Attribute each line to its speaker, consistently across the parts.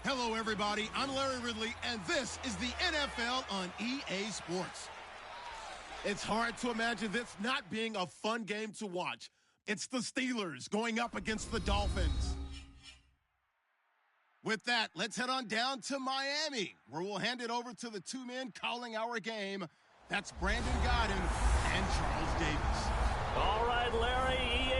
Speaker 1: Hello, everybody. I'm Larry Ridley, and this is the NFL on EA Sports. It's hard to imagine this not being a fun game to watch. It's the Steelers going up against the Dolphins. With that, let's head on down to Miami, where we'll hand it over to the two men calling our game. That's Brandon Godden and Charles Davis.
Speaker 2: All right, Larry,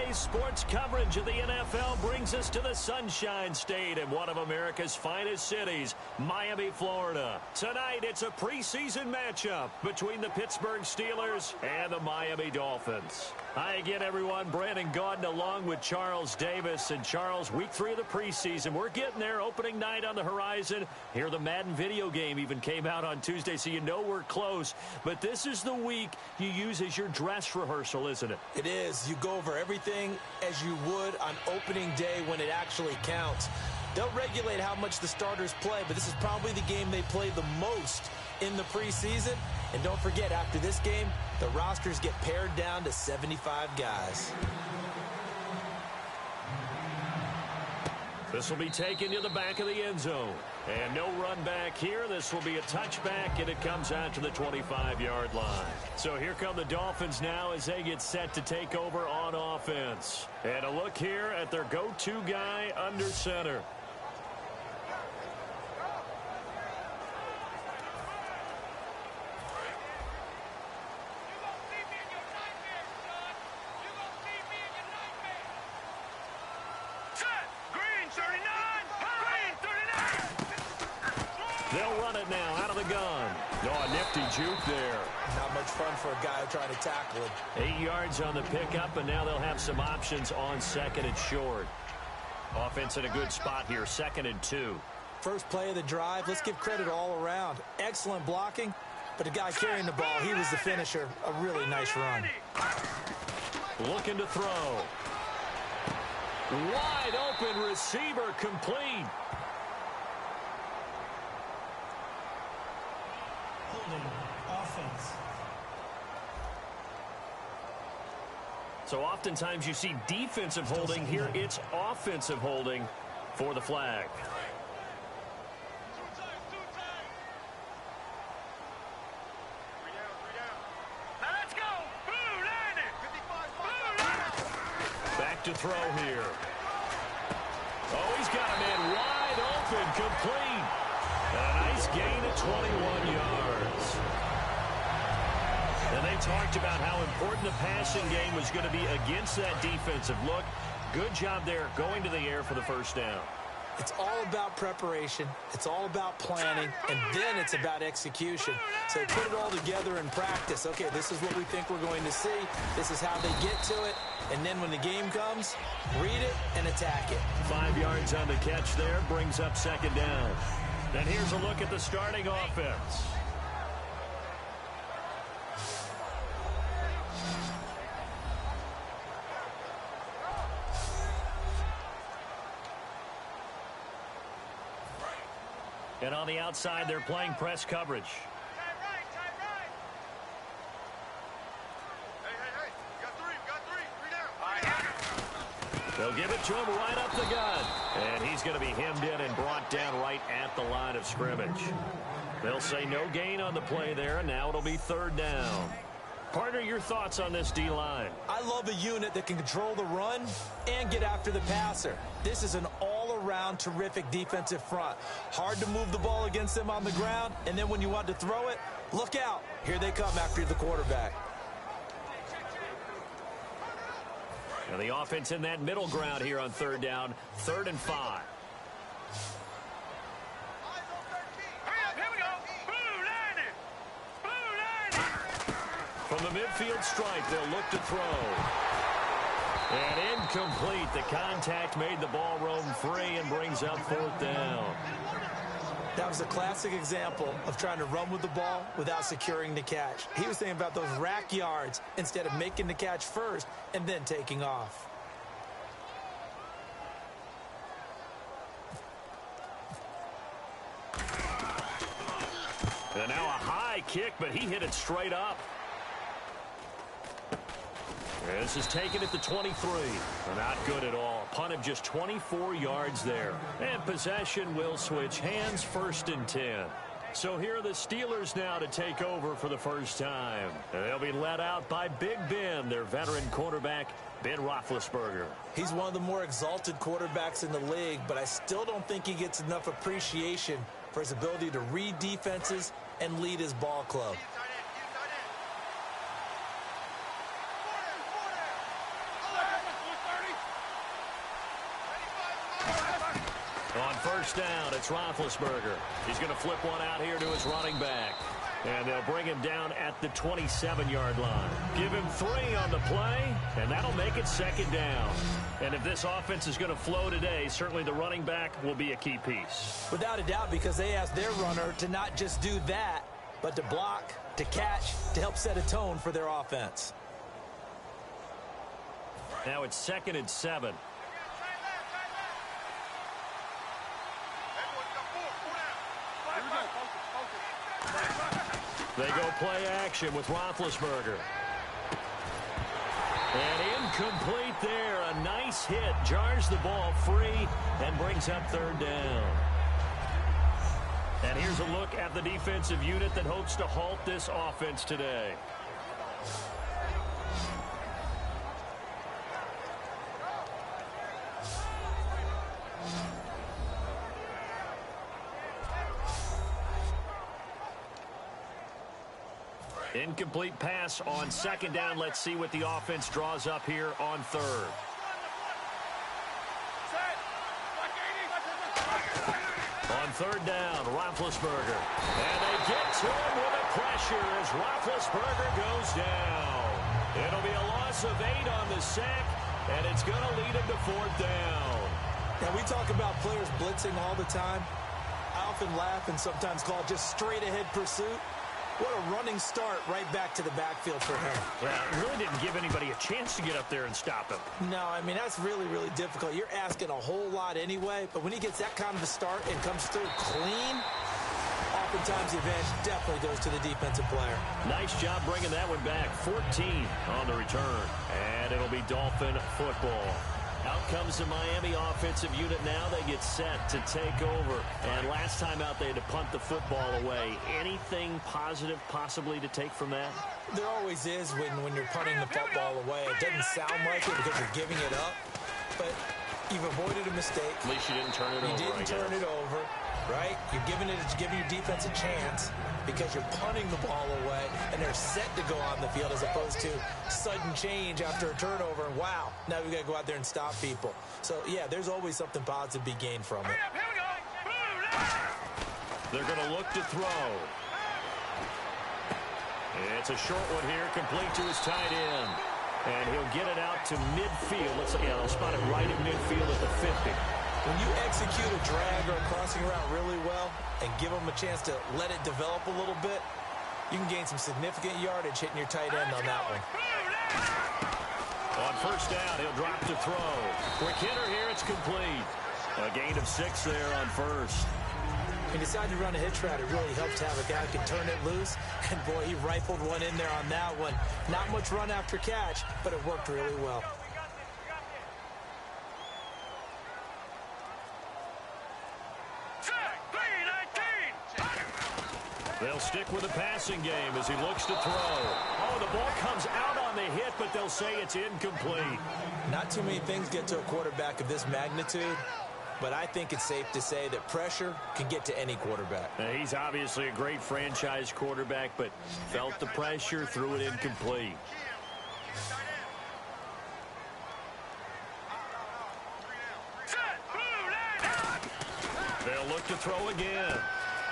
Speaker 2: EA Sports coverage of the NFL brings us to the Sunshine State in one of America's finest cities, Miami, Florida. Tonight, it's a preseason matchup between the Pittsburgh Steelers and the Miami Dolphins. Hi again, everyone. Brandon Gaudin along with Charles Davis. And Charles, week 3 of the preseason. We're getting there. Opening night on the horizon. Here, the Madden video game even came out on Tuesday, so you know we're close. But this is the week you use as your dress rehearsal, isn't it?
Speaker 3: It is. You go over everything as you would on opening day when it actually counts. They'll regulate how much the starters play, but this is probably the game they play the most in the preseason. And don't forget, after this game, the rosters get pared down to 75 guys.
Speaker 2: This will be taken to the back of the end zone. And no run back here. This will be a touchback, and it comes out to the 25-yard line. So here come the Dolphins now as they get set to take over on offense. And a look here at their go-to guy under center. They'll run it now out of the gun. Oh, a nifty juke there.
Speaker 3: Not much fun for a guy trying to tackle him.
Speaker 2: 8 yards on the pickup, and now they'll have some options on second and short. Offense in a good spot here, 2nd and 2.
Speaker 3: First play of the drive, let's give credit all around. Excellent blocking, but the guy carrying the ball, he was the finisher. A really nice run.
Speaker 2: Looking to throw. Wide open receiver, complete.
Speaker 4: Offense.
Speaker 2: So oftentimes you see defensive holding. Here it's offensive holding for the flag.
Speaker 5: Let's go. Blue line it.
Speaker 2: Back to throw here. Oh, he's got a man wide open, complete. And a nice gain at 21 yards. And they talked about how important the passing game was going to be against that defensive look. Good job there going to the air for the first down.
Speaker 3: It's all about preparation. It's all about planning. And then it's about execution. So put it all together in practice. Okay, this is what we think we're going to see. This is how they get to it. And then when the game comes, read it and attack it.
Speaker 2: 5 yards on the catch there brings up 2nd down. And here's a look at the starting offense. And on the outside, they're playing press coverage. They'll give it to him right up the gut. And he's going to be hemmed in and brought down right at the line of scrimmage. They'll say no gain on the play there, and now it'll be 3rd down. Partner, your thoughts on this D-line?
Speaker 3: I love a unit that can control the run and get after the passer. This is an all-around terrific defensive front. Hard to move the ball against them on the ground, and then when you want to throw it, look out. Here they come after the quarterback.
Speaker 2: And the offense in that middle ground here on third down, 3rd and 5.
Speaker 5: Here we go. Blue line it. Blue line it.
Speaker 2: From the midfield stripe, they'll look to throw. And incomplete. The contact made the ball roam free and brings up 4th down.
Speaker 3: That was a classic example of trying to run with the ball without securing the catch. He was thinking about those rack yards instead of making the catch first and then taking off.
Speaker 2: And now a high kick, but he hit it straight up. This is taken at the 23. Not good at all. Punt of just 24 yards there. And possession will switch hands, 1st and 10. So here are the Steelers now to take over for the first time. And they'll be led out by Big Ben, their veteran quarterback, Ben Roethlisberger.
Speaker 3: He's one of the more exalted quarterbacks in the league, but I still don't think he gets enough appreciation for his ability to read defenses and lead his ball club.
Speaker 2: On 1st down, it's Roethlisberger. He's going to flip one out here to his running back. And they'll bring him down at the 27-yard line. Give him 3 on the play, and that'll make it 2nd down. And if this offense is going to flow today, certainly the running back will be a key piece.
Speaker 3: Without a doubt, because they asked their runner to not just do that, but to block, to catch, to help set a tone for their offense.
Speaker 2: Now it's 2nd and 7. They go play action with Roethlisberger. And incomplete there. A nice hit. Jars the ball free and brings up 3rd down. And here's a look at the defensive unit that hopes to halt this offense today. Incomplete pass on 2nd down. Let's see what the offense draws up here on 3rd. On 3rd down, Roethlisberger. And they get to him with a pressure as Roethlisberger goes down. It'll be a loss of 8 on the sack, and it's going to lead him to 4th down.
Speaker 3: Now, we talk about players blitzing all the time. I often laugh and sometimes call it just straight-ahead pursuit. What a running start right back to the backfield for him.
Speaker 2: Yeah, it really didn't give anybody a chance to get up there and stop him.
Speaker 3: No, I mean, that's really, really difficult. You're asking a whole lot anyway, but when he gets that kind of a start and comes through clean, oftentimes the advantage definitely goes to the defensive player.
Speaker 2: Nice job bringing that one back. 14 on the return. And it'll be Dolphin football. Out comes the Miami offensive unit now. They get set to take over. And last time out, they had to punt the football away. Anything positive possibly to take from that?
Speaker 3: There always is when you're punting the football away. It doesn't sound like it because you're giving it up, but you've avoided a mistake.
Speaker 2: At least you didn't turn it over.
Speaker 3: You didn't turn it over, right? You're giving your defense a chance because you're punting the ball away, and they're set to go on the field as opposed to sudden change after a turnover. And wow, now we've got to go out there and stop people. So, yeah, there's always something positive to be gained from it.
Speaker 5: Here we go.
Speaker 2: They're going to look to throw. It's a short one here, complete to his tight end. And he'll get it out to midfield. They'll spot it right at midfield at the 50.
Speaker 3: When you execute a drag or a crossing route really well and give them a chance to let it develop a little bit, you can gain some significant yardage hitting your tight end on that one.
Speaker 2: On 1st down, he'll drop to throw. Quick hitter here, it's complete. A gain of 6 there on 1st.
Speaker 3: He decided to run a hitch route. It really helps to have a guy who can turn it loose. And, boy, he rifled one in there on that one. Not much run after catch, but it worked really well.
Speaker 2: They'll stick with the passing game as he looks to throw. Oh, the ball comes out on the hit, but they'll say it's incomplete.
Speaker 3: Not too many things get to a quarterback of this magnitude, but I think it's safe to say that pressure can get to any quarterback.
Speaker 2: He's obviously a great franchise quarterback, but felt the pressure, threw it incomplete. They'll look to throw again.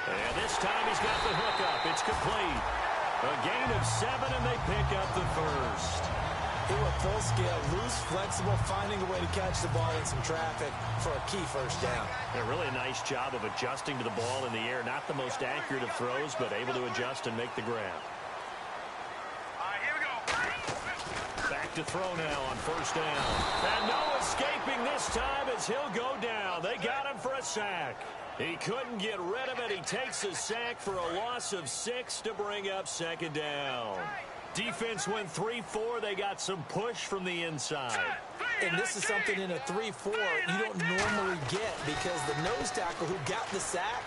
Speaker 2: And this time he's got the hook up. It's complete. A gain of 7, and they pick up the first.
Speaker 3: He went full scale, loose, flexible, finding a way to catch the ball in some traffic for a key first down.
Speaker 2: A really nice job of adjusting to the ball in the air. Not the most accurate of throws, but able to adjust and make the grab.
Speaker 5: Here we go.
Speaker 2: Back to throw now on first down. And no escaping this time as he'll go down. They got him for a sack. He couldn't get rid of it. He takes a sack for a loss of 6 to bring up second down. Defense went 3-4. They got some push from the inside.
Speaker 3: And this is something in a 3-4 you don't normally get because the nose tackle who got the sack,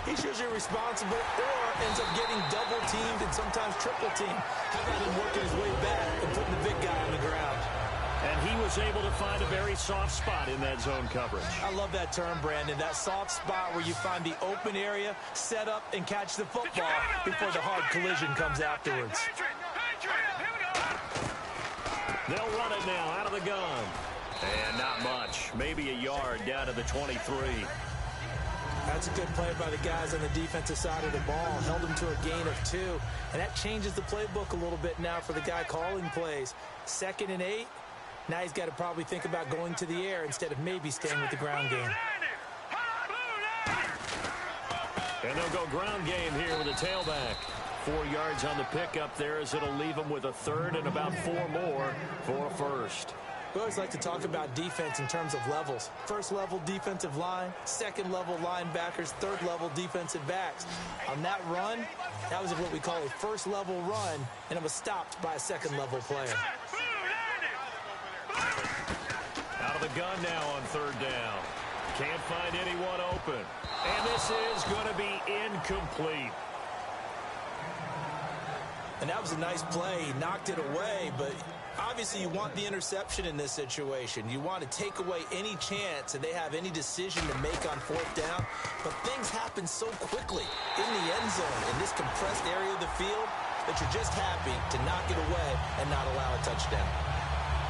Speaker 3: he's usually responsible or ends up getting double-teamed and sometimes triple-teamed. How about him working his way back and putting the big guy on the ground?
Speaker 2: And he was able to find a very soft spot in that zone coverage.
Speaker 3: I love that term, Brandon. That soft spot where you find the open area, set up, and catch the football before the hard collision comes afterwards.
Speaker 2: They'll run it now out of the gun. And not much. Maybe a yard down to the 23.
Speaker 3: That's a good play by the guys on the defensive side of the ball. Held them to a gain of 2. And that changes the playbook a little bit now for the guy calling plays. 2nd and 8. Now he's got to probably think about going to the air instead of maybe staying with the ground game.
Speaker 2: And they'll go ground game here with a tailback. 4 yards on the pickup there as it'll leave them with a third and about 4 more for a first.
Speaker 3: We always like to talk about defense in terms of levels. First level defensive line, second level linebackers, third level defensive backs. On that run, that was what we call a first level run, and it was stopped by a second level player.
Speaker 2: Out of the gun now on third down. Can't find anyone open. And this is going to be incomplete.
Speaker 3: And that was a nice play. He knocked it away, but obviously you want the interception in this situation. You want to take away any chance that they have any decision to make on fourth down. But things happen so quickly in the end zone in this compressed area of the field that you're just happy to knock it away and not allow a touchdown.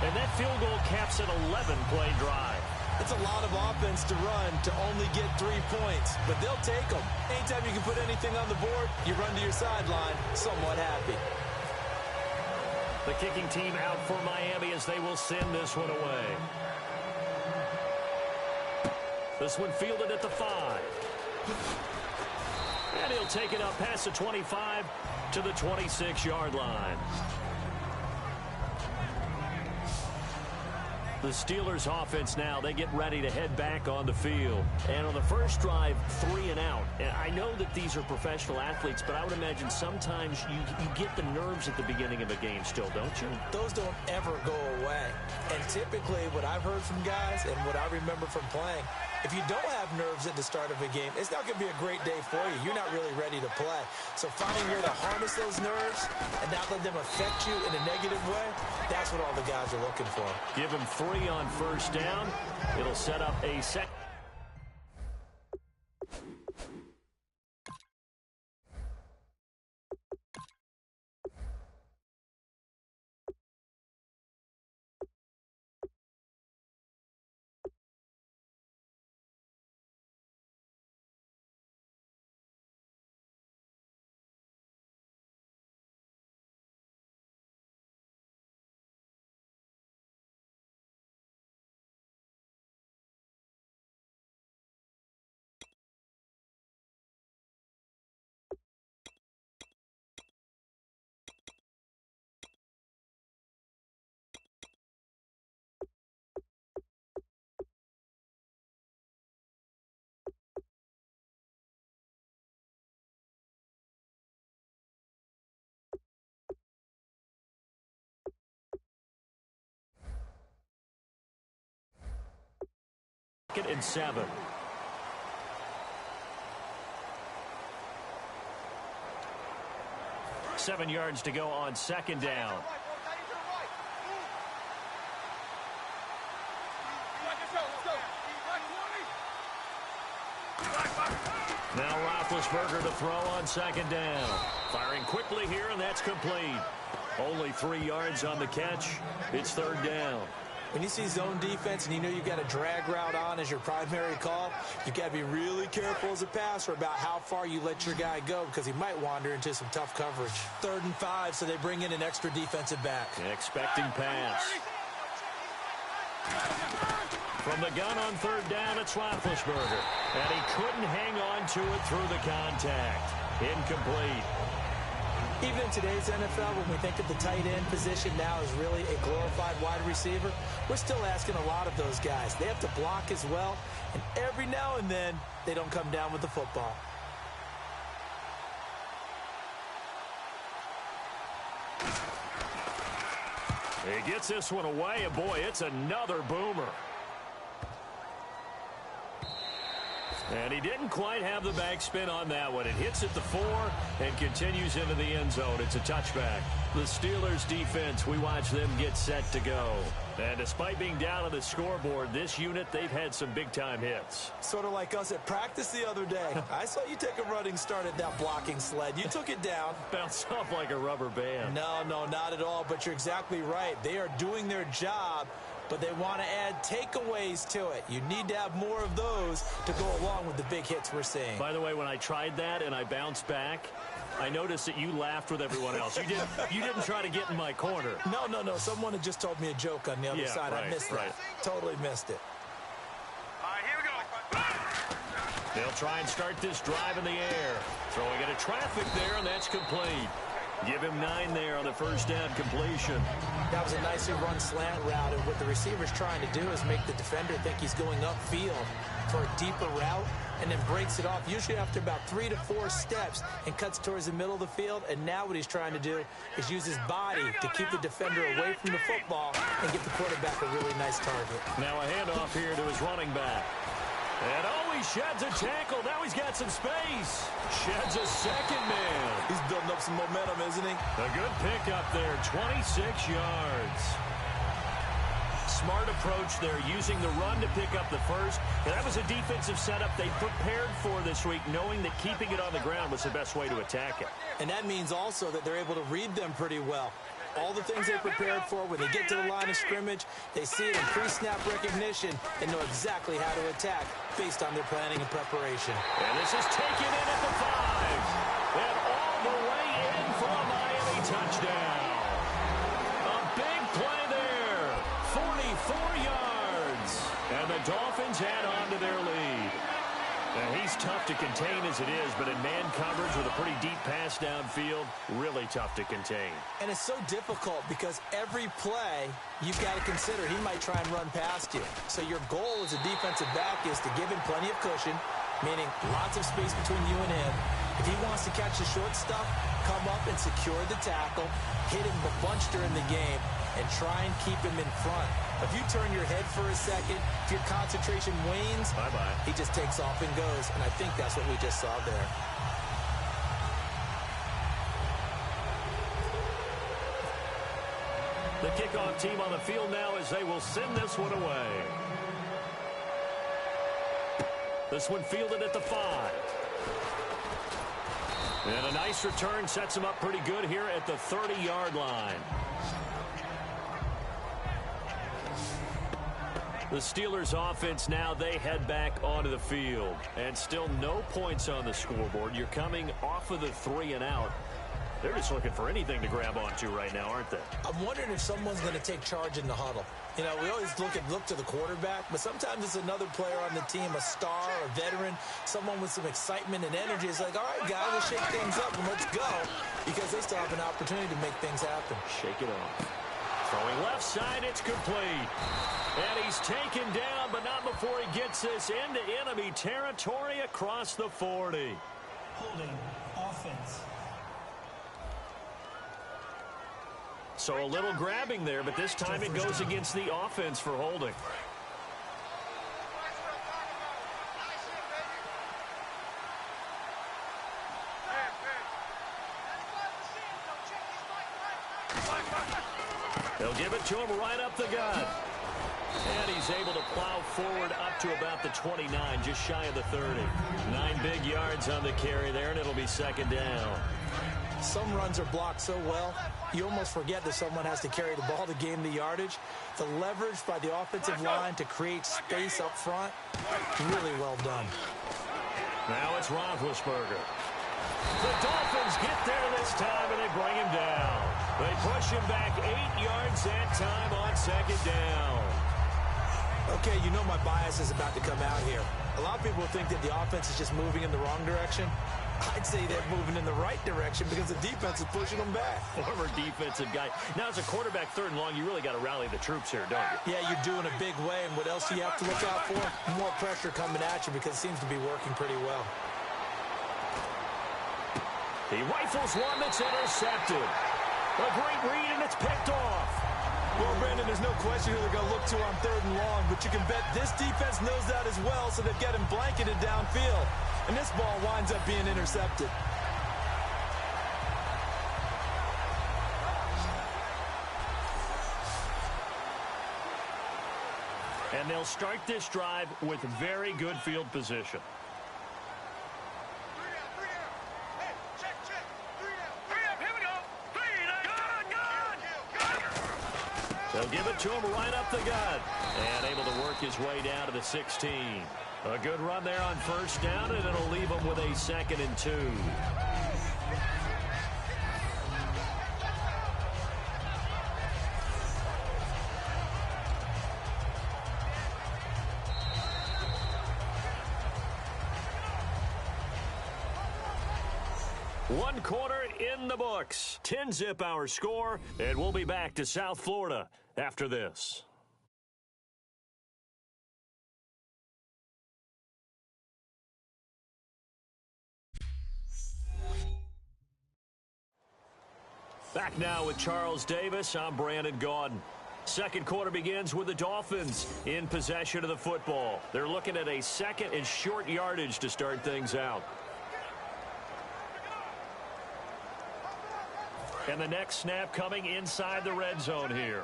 Speaker 2: And that field goal caps an 11-play drive.
Speaker 3: It's a lot of offense to run to only get 3 points, but they'll take them. Anytime you can put anything on the board, you run to your sideline somewhat happy.
Speaker 2: The kicking team out for Miami as they will send this one away. This one fielded at the 5. And he'll take it up past the 25 to the 26-yard line. The Steelers offense now, they get ready to head back on the field. And on the first drive, 3 and out. And I know that these are professional athletes, but I would imagine sometimes you get the nerves at the beginning of a game still, don't you?
Speaker 3: Those don't ever go away. And typically what I've heard from guys and what I remember from playing, if you don't have nerves at the start of a game, it's not going to be a great day for you. You're not really ready to play. So finding a way to harness those nerves and not let them affect you in a negative way, that's what all the guys are looking for.
Speaker 2: Give them 3 on first down. It'll set up a second. Second and 7. Seven yards to go on second down. Now Roethlisberger to throw on second down. Firing quickly here, and that's complete. Only 3 yards on the catch. It's third down.
Speaker 3: When you see zone defense and you know you've got a drag route on as your primary call, you've got to be really careful as a passer about how far you let your guy go because he might wander into some tough coverage. 3rd and 5, so they bring in an extra defensive back.
Speaker 2: Expecting pass. From the gun on 3rd down, it's Roethlisberger. And he couldn't hang on to it through the contact. Incomplete.
Speaker 3: Even in today's NFL, when we think of the tight end position now as really a glorified wide receiver, we're still asking a lot of those guys. They have to block as well, and every now and then, they don't come down with the football.
Speaker 2: He gets this one away, and boy, it's another boomer. And he didn't quite have the backspin on that one. It hits at the 4 and continues into the end zone. It's a touchback. The Steelers defense, we watch them get set to go. And despite being down on the scoreboard, this unit, they've had some big-time hits.
Speaker 3: Sort of like us at practice the other day. I saw you take a running start at that blocking sled. You took it down.
Speaker 2: Bounced off like a rubber band.
Speaker 3: No, not at all, but you're exactly right. They are doing their job, but they want to add takeaways to it. You need to have more of those to go along with the big hits we're seeing.
Speaker 2: By the way, when I tried that and I bounced back, I noticed that you laughed with everyone else. You didn't try to get in my corner.
Speaker 3: No. Someone had just told me a joke on the other side.
Speaker 2: Right,
Speaker 3: I missed that. Totally missed it.
Speaker 5: All right, here we go.
Speaker 2: They'll try and start this drive in the air. Throwing into traffic there, and that's complete. Give him 9 there on the 1st down completion.
Speaker 3: That was a nicely run slant route, and what the receiver's trying to do is make the defender think he's going upfield for a deeper route, and then breaks it off, usually after about 3 to 4 steps, and cuts towards the middle of the field. And now what he's trying to do is use his body to keep the defender away from the football and give the quarterback a really nice target.
Speaker 2: Now a handoff here to his running back. And he sheds a tackle. Now he's got some space. Sheds a second man.
Speaker 3: He's building up some momentum, isn't he?
Speaker 2: A good pickup there, 26 yards. Smart approach there, using the run to pick up the first. And that was a defensive setup they prepared for this week, knowing that keeping it on the ground was the best way to attack it.
Speaker 3: And that means also that they're able to read them pretty well. All the things they prepared for, when they get to the line of scrimmage, they see it in pre-snap recognition and know exactly how to attack based on their planning and preparation.
Speaker 2: And this is taken in at the 5. And all the way in for a Miami touchdown. A big play there. 44 yards. And the Dolphins add on to their lead. And he's tough to contain as it is, but in man coverage with a pretty deep pass downfield, really tough to contain.
Speaker 3: And it's so difficult because every play you've got to consider he might try and run past you. So your goal as a defensive back is to give him plenty of cushion, meaning lots of space between you and him. If he wants to catch the short stuff, come up and secure the tackle, hit him a bunch during the game, and try and keep him in front. If you turn your head for a second, if your concentration wanes,
Speaker 2: bye-bye.
Speaker 3: He just takes off and goes, and I think that's what we just saw there.
Speaker 2: The kickoff team on the field now as they will send this one away. This one fielded at the 5. And a nice return sets him up pretty good here at the 30-yard line. The Steelers offense now, they head back onto the field. And still no points on the scoreboard. You're coming off of the 3 and out. They're just looking for anything to grab onto right now, aren't they?
Speaker 3: I'm wondering if someone's going to take charge in the huddle. You know, we always look to the quarterback, but sometimes it's another player on the team, a star, a veteran, someone with some excitement and energy. It's like, all right, guys, let's shake things up and let's go, because they still have an opportunity to make things happen.
Speaker 2: Shake it off. Throwing left side, it's complete. And he's taken down, but not before he gets this into enemy territory across the 40.
Speaker 4: Holding offense.
Speaker 2: So a little grabbing there, but this time it goes against the offense for holding. They'll give it to him right up the gut. And he's able to plow forward up to about the 29, just shy of the 30. 9 big yards on the carry there, and it'll be second down.
Speaker 3: Some runs are blocked so well, you almost forget that someone has to carry the ball to gain the yardage. The leverage by the offensive line to create space up front, really well done.
Speaker 2: Now it's Roethlisberger. The Dolphins get there this time, and they bring him down. They push him back 8 yards that time on second down.
Speaker 3: Okay, you know my bias is about to come out here. A lot of people think that the offense is just moving in the wrong direction. I'd say they're moving in the right direction because the defense is pushing them back.
Speaker 2: Former defensive guy. Now, as a quarterback, 3rd and long, you really got to rally the troops here, don't you?
Speaker 3: Yeah, you're doing a big way, and what else do you have to look out for? More pressure coming at you because it seems to be working pretty well.
Speaker 2: He rifles one that's intercepted. A great read, and it's picked off.
Speaker 3: Well, Brandon, there's no question who they're going to look to on 3rd and long, but you can bet this defense knows that as well, so they've got him blanketed downfield. And this ball winds up being intercepted.
Speaker 2: And they'll start this drive with very good field position. They'll give it to him right up the gut. And able to work his way down to the 16. A good run there on 1st down, and it'll leave him with a 2nd and 2. One quarter in the books. 10-zip our score, and we'll be back to South Florida after this. Back now with Charles Davis. I'm Brandon Gaudin. Second quarter begins with the Dolphins in possession of the football. They're looking at a 2nd and short yardage to start things out. And the next snap coming inside the red zone here.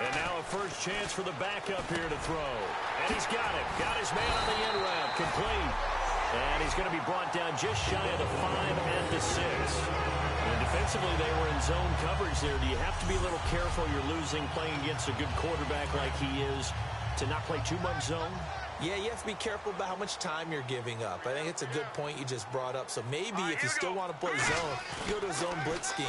Speaker 2: And now a first chance for the backup here to throw. And he's got it. Got his man on the end route. Complete. And he's going to be brought down just shy of the 5 at the 6. And defensively, they were in zone coverage there. Do you have to be a little careful? You're losing playing against a good quarterback like he is to not play too much zone?
Speaker 3: Yeah, you have to be careful about how much time you're giving up. I think it's a good point you just brought up. So maybe if you still want to play zone, you go to a zone blitz scheme.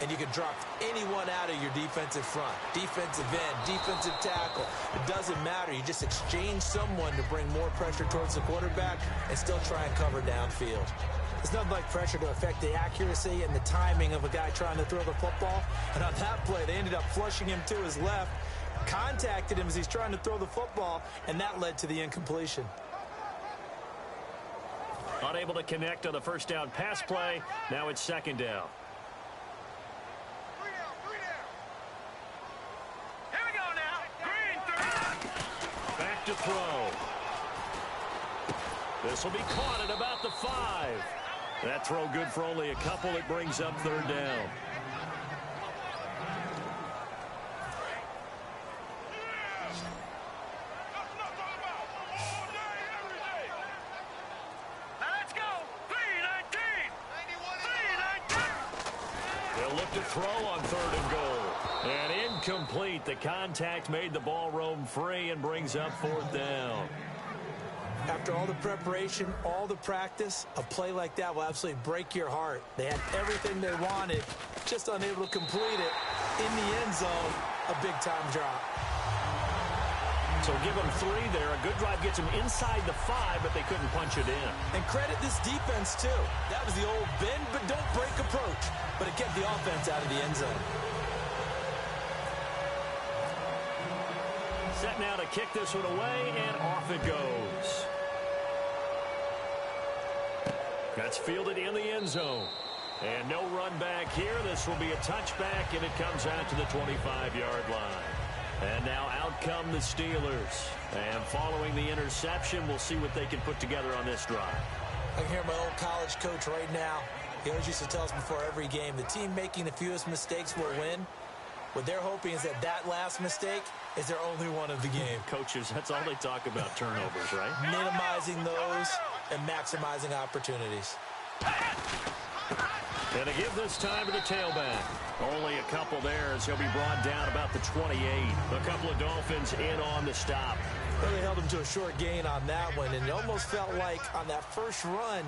Speaker 3: And you can drop anyone out of your defensive front. Defensive end, defensive tackle. It doesn't matter. You just exchange someone to bring more pressure towards the quarterback and still try and cover downfield. There's nothing like pressure to affect the accuracy and the timing of a guy trying to throw the football. And on that play, they ended up flushing him to his left, contacted him as he's trying to throw the football, and that led to the incompletion.
Speaker 2: Unable to connect on the first down pass play. Now it's 2nd down. Back to throw. This will be caught at about the 5. That throw good for only a couple. It brings up 3rd down. They'll look to throw on 3rd and goal. And incomplete. The contact made the ball roam free and brings up 4th down.
Speaker 3: After all the preparation, all the practice, a play like that will absolutely break your heart. They had everything they wanted, just unable to complete it. In the end zone, a big-time drop.
Speaker 2: So give them 3 there. A good drive gets them inside the 5, but they couldn't punch it in.
Speaker 3: And credit this defense, too. That was the old bend but don't break approach, but it kept the offense out of the end zone.
Speaker 2: Set now to kick this one away, and off it goes. That's fielded in the end zone. And no run back here. This will be a touchback, and it comes out to the 25-yard line. And now out come the Steelers. And following the interception, we'll see what they can put together on this drive.
Speaker 3: I can hear my old college coach right now. He always used to tell us before every game, the team making the fewest mistakes will win. What they're hoping is that last mistake is their only one of the game.
Speaker 2: Coaches, that's all they talk about, turnovers, right?
Speaker 3: Minimizing those and maximizing opportunities.
Speaker 2: And to give this time to the tailback. Only a couple there as he'll be brought down about the 28. A couple of Dolphins in on the stop.
Speaker 3: Really held him to a short gain on that one, and it almost felt like on that first run,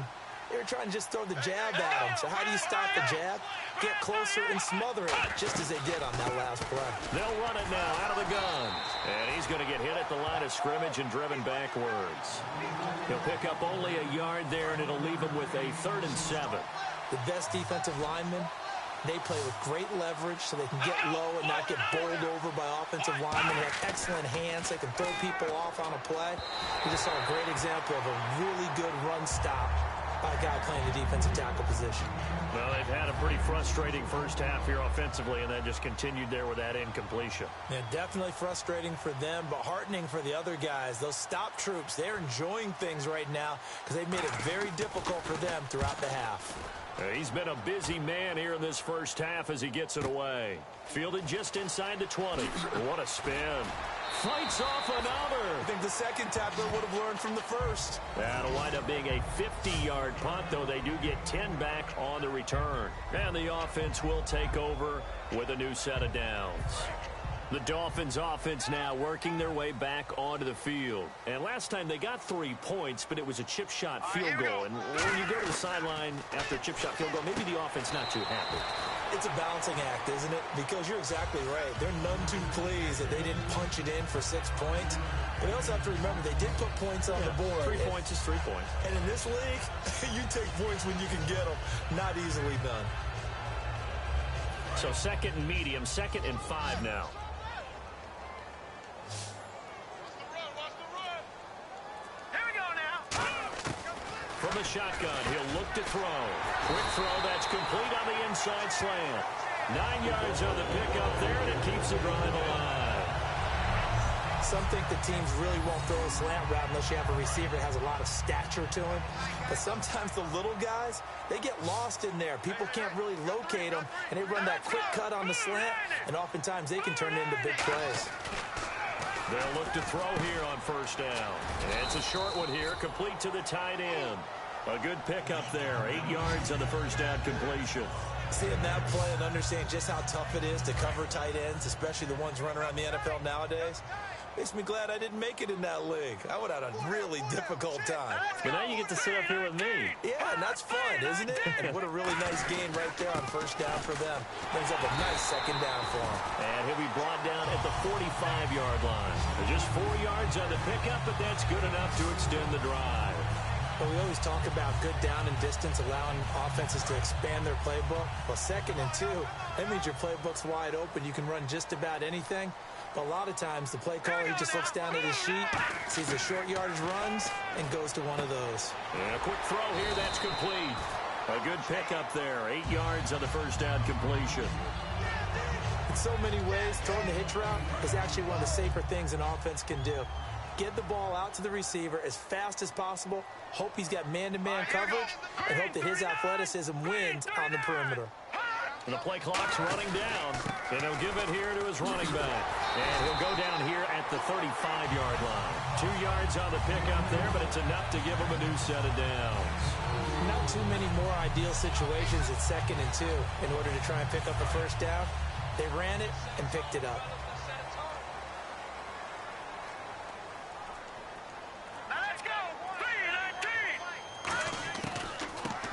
Speaker 3: they were trying to just throw the jab at him. So how do you stop the jab? Get closer and smother it, just as they did on that last play.
Speaker 2: They'll run it now out of the gun. And he's going to get hit at the line of scrimmage and driven backwards. He'll pick up only a yard there, and it'll leave him with a 3rd and 7.
Speaker 3: The best defensive linemen, they play with great leverage so they can get low and not get bowled over by offensive linemen who have excellent hands. They can throw people off on a play. We just saw a great example of a really good run stop by a guy playing the defensive tackle position.
Speaker 2: Well, they've had a pretty frustrating first half here offensively, and then just continued there with that incompletion.
Speaker 3: Yeah, definitely frustrating for them, but heartening for the other guys. Those stop troops, they're enjoying things right now because they've made it very difficult for them throughout the half.
Speaker 2: He's been a busy man here in this first half as he gets it away. Fielded just inside the 20. What a spin. Fights off another.
Speaker 3: I think the second tackler would have learned from the first.
Speaker 2: That'll wind up being a 50-yard punt, though they do get 10 back on the return. And the offense will take over with a new set of downs. The Dolphins offense now working their way back onto the field. And last time they got 3 points, but it was a chip shot field goal. And when you go to the sideline after a chip shot field goal, maybe the offense not too happy.
Speaker 3: It's a balancing act, isn't it? Because you're exactly right. They're none too pleased that they didn't punch it in for 6 points. But you also have to remember they did put points on the board.
Speaker 2: 3 points is 3 points.
Speaker 3: And in this league, you take points when you can get them. Not easily done.
Speaker 2: So 2nd and medium, 2nd and 5 now. From the shotgun, he'll look to throw. Quick throw, that's complete on the inside slant. 9 yards on the pickup there, and it keeps the drive alive.
Speaker 3: Some think the teams really won't throw a slant route unless you have a receiver that has a lot of stature to him. But sometimes the little guys, they get lost in there. People can't really locate them, and they run that quick cut on the slant, and oftentimes they can turn it into big plays.
Speaker 2: They'll look to throw here on first down. And it's a short one here, complete to the tight end. A good pickup there, 8 yards on the first down completion.
Speaker 3: Seeing that play and understanding just how tough it is to cover tight ends, especially the ones running around the NFL nowadays, makes me glad I didn't make it in that league. I would have had a really difficult time.
Speaker 2: But now you get to sit up here with me.
Speaker 3: Yeah, and that's fun, isn't it? And what a really nice gain right there on first down for them. Brings up a nice second down for him.
Speaker 2: And he'll be brought down at the 45-yard line. Just 4 yards on the pickup, but that's good enough to extend the drive.
Speaker 3: Well, we always talk about good down and distance, allowing offenses to expand their playbook. Well, 2nd and 2, that means your playbook's wide open. You can run just about anything. But a lot of times, the play caller, he just looks down at his sheet, sees the short yardage runs, and goes to one of those.
Speaker 2: And a quick throw here, that's complete. A good pickup there, 8 yards on the first down completion.
Speaker 3: In so many ways, throwing the hitch route is actually one of the safer things an offense can do. Get the ball out to the receiver as fast as possible, hope he's got man-to-man coverage, and hope that his athleticism wins on the perimeter.
Speaker 2: And the play clock's running down, and he'll give it here to his running back. And he'll go down here at the 35-yard line. 2 yards on the pickup there, but it's enough to give him a new set of downs.
Speaker 3: Not too many more ideal situations at 2nd and 2 in order to try and pick up a first down. They ran it and picked it up.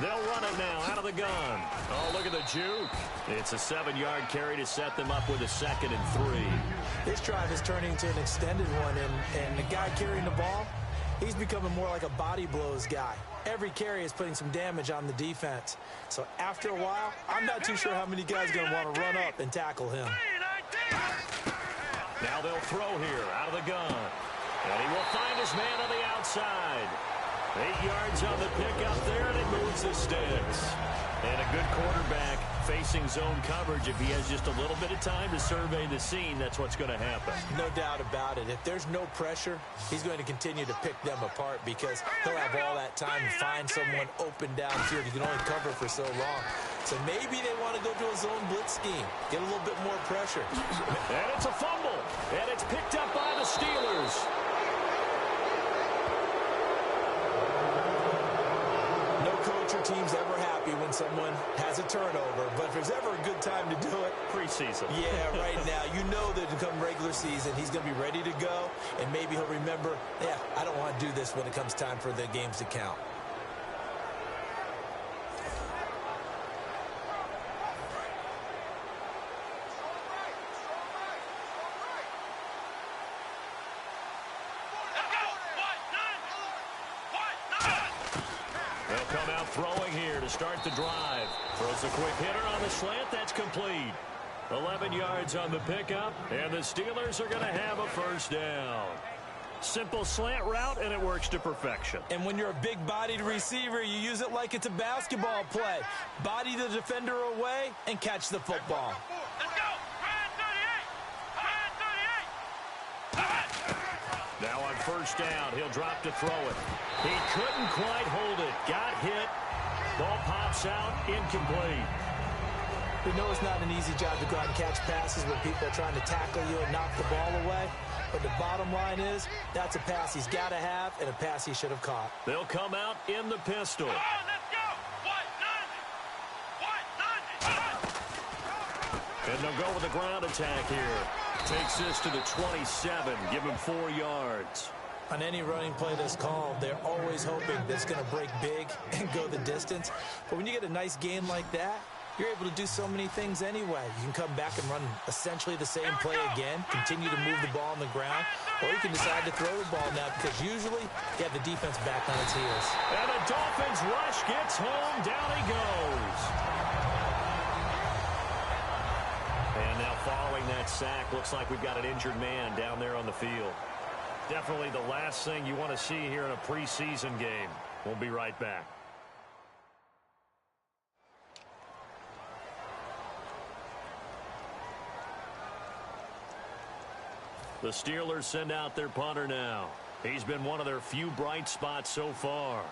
Speaker 2: They'll run it now out of the gun. Oh, look at the juke. It's a 7-yard carry to set them up with a 2nd and 3.
Speaker 3: This drive is turning into an extended one, and the guy carrying the ball, he's becoming more like a body blows guy. Every carry is putting some damage on the defense. So after a while, I'm not too sure how many guys are going to want to run up and tackle him.
Speaker 2: Now they'll throw here out of the gun. And he will find his man on the outside. 8 yards on the pickup there, and it moves the sticks. And a good quarterback facing zone coverage. If he has just a little bit of time to survey the scene, that's what's going to happen.
Speaker 3: No doubt about it. If there's no pressure, he's going to continue to pick them apart because he'll have all that time to find someone open downfield. He can only cover for so long. So maybe they want to go to a zone blitz scheme, get a little bit more pressure.
Speaker 2: And it's a fumble, and it's picked up by the Steelers.
Speaker 3: No coach or team's ever happy when someone has a turnover, but if there's ever a good time to do it,
Speaker 2: Preseason.
Speaker 3: yeah, right now. You know that come regular season, he's going to be ready to go, and maybe he'll remember, yeah, I don't want to do this when it comes time for the games to count.
Speaker 2: They'll come out throwing here to start the drive. Throws a quick hitter on the slant. That's complete. 11 yards on the pickup, and the Steelers are going to have a first down. Simple slant route, and it works to perfection.
Speaker 3: And when you're a big-bodied receiver, you use it like it's a basketball play. Body the defender away and catch the football.
Speaker 5: Let's go! Ryan 38! Ryan 38!
Speaker 2: Now on first down, he'll drop to throw it. He couldn't quite hold it. Got hit. Ball pops out, incomplete.
Speaker 3: We know it's not an easy job to go out and catch passes when people are trying to tackle you and knock the ball away. But the bottom line is, that's a pass he's got to have and a pass he should have caught.
Speaker 2: They'll come out in the pistol.
Speaker 5: Come on, let's go!
Speaker 2: And they'll go with a ground attack here. Takes this to the 27. Give him 4 yards.
Speaker 3: On any running play that's called, they're always hoping that it's going to break big and go the distance. But when you get a nice gain like that, you're able to do so many things anyway. You can come back and run essentially the same play again, continue to move the ball on the ground, or you can decide to throw the ball now because usually you have the defense back on its heels.
Speaker 2: And the Dolphins rush gets home. Down he goes. And now following that sack, looks like we've got an injured man down there on the field. Definitely the last thing you want to see here in a preseason game. We'll be right back. The Steelers send out their punter now. He's been one of their few bright spots so far.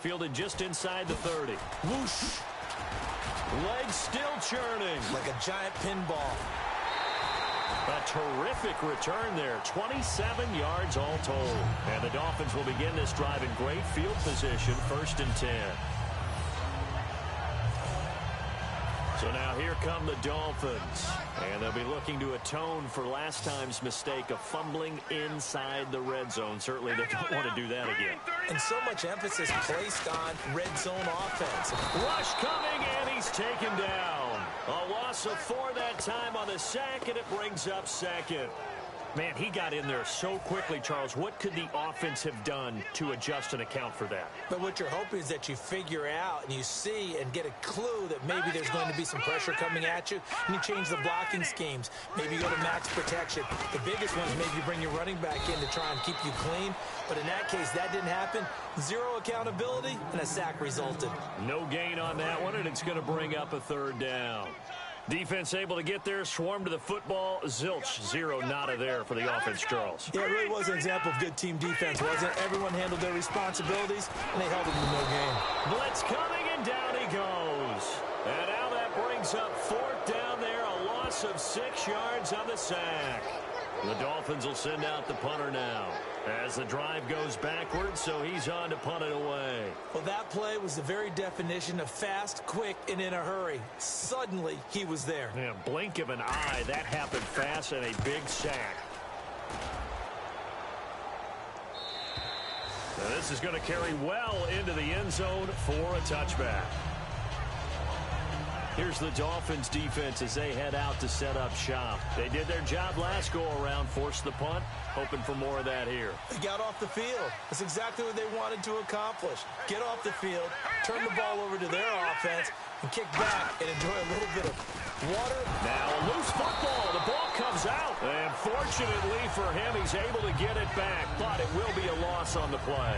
Speaker 2: Fielded just inside the 30.
Speaker 3: Whoosh!
Speaker 2: Legs still churning.
Speaker 3: Like a giant pinball.
Speaker 2: A terrific return there. 27 yards all told. And the Dolphins will begin this drive in great field position, 1st and 10. So now here come the Dolphins. And they'll be looking to atone for last time's mistake of fumbling inside the red zone. Certainly they don't want to do that again.
Speaker 3: And so much emphasis placed on red zone offense.
Speaker 2: Rush coming, and he's taken down. A loss of 4 that time on the sack, and it brings up 2nd. Man, he got in there so quickly, Charles. What could the offense have done to adjust and account for that?
Speaker 3: But what you're hoping is that you figure out and you see and get a clue that maybe there's going to be some pressure coming at you, and you change the blocking schemes. Maybe you go to max protection. The biggest one is maybe you bring your running back in to try and keep you clean. But in that case, that didn't happen. 0 accountability, and a sack resulted.
Speaker 2: No gain on that one, and it's going to bring up a 3rd down. Defense able to get there, swarm to the football. Zilch, 0 nada there for the offense, Charles.
Speaker 3: Yeah, it really was an example of good team defense, wasn't it? Everyone handled their responsibilities, and they held it to no gain.
Speaker 2: Blitz coming, and down he goes. And now that brings up 4th down there, a loss of 6 yards on the sack. The Dolphins will send out the punter now as the drive goes backwards, so he's on to punt it away.
Speaker 3: Well, that play was the very definition of fast, quick, and in a hurry. Suddenly, he was there.
Speaker 2: Yeah, blink of an eye, that happened fast, and a big sack. Now this is going to carry well into the end zone for a touchback. Here's the Dolphins defense as they head out to set up shop. They did their job last go-around, forced the punt, hoping for more of that here.
Speaker 3: They got off the field. That's exactly what they wanted to accomplish. Get off the field, turn the ball over to their offense, and kick back and enjoy a little bit of water.
Speaker 2: Now a loose football. The ball comes out. And fortunately for him, he's able to get it back, but it will be a loss on the play.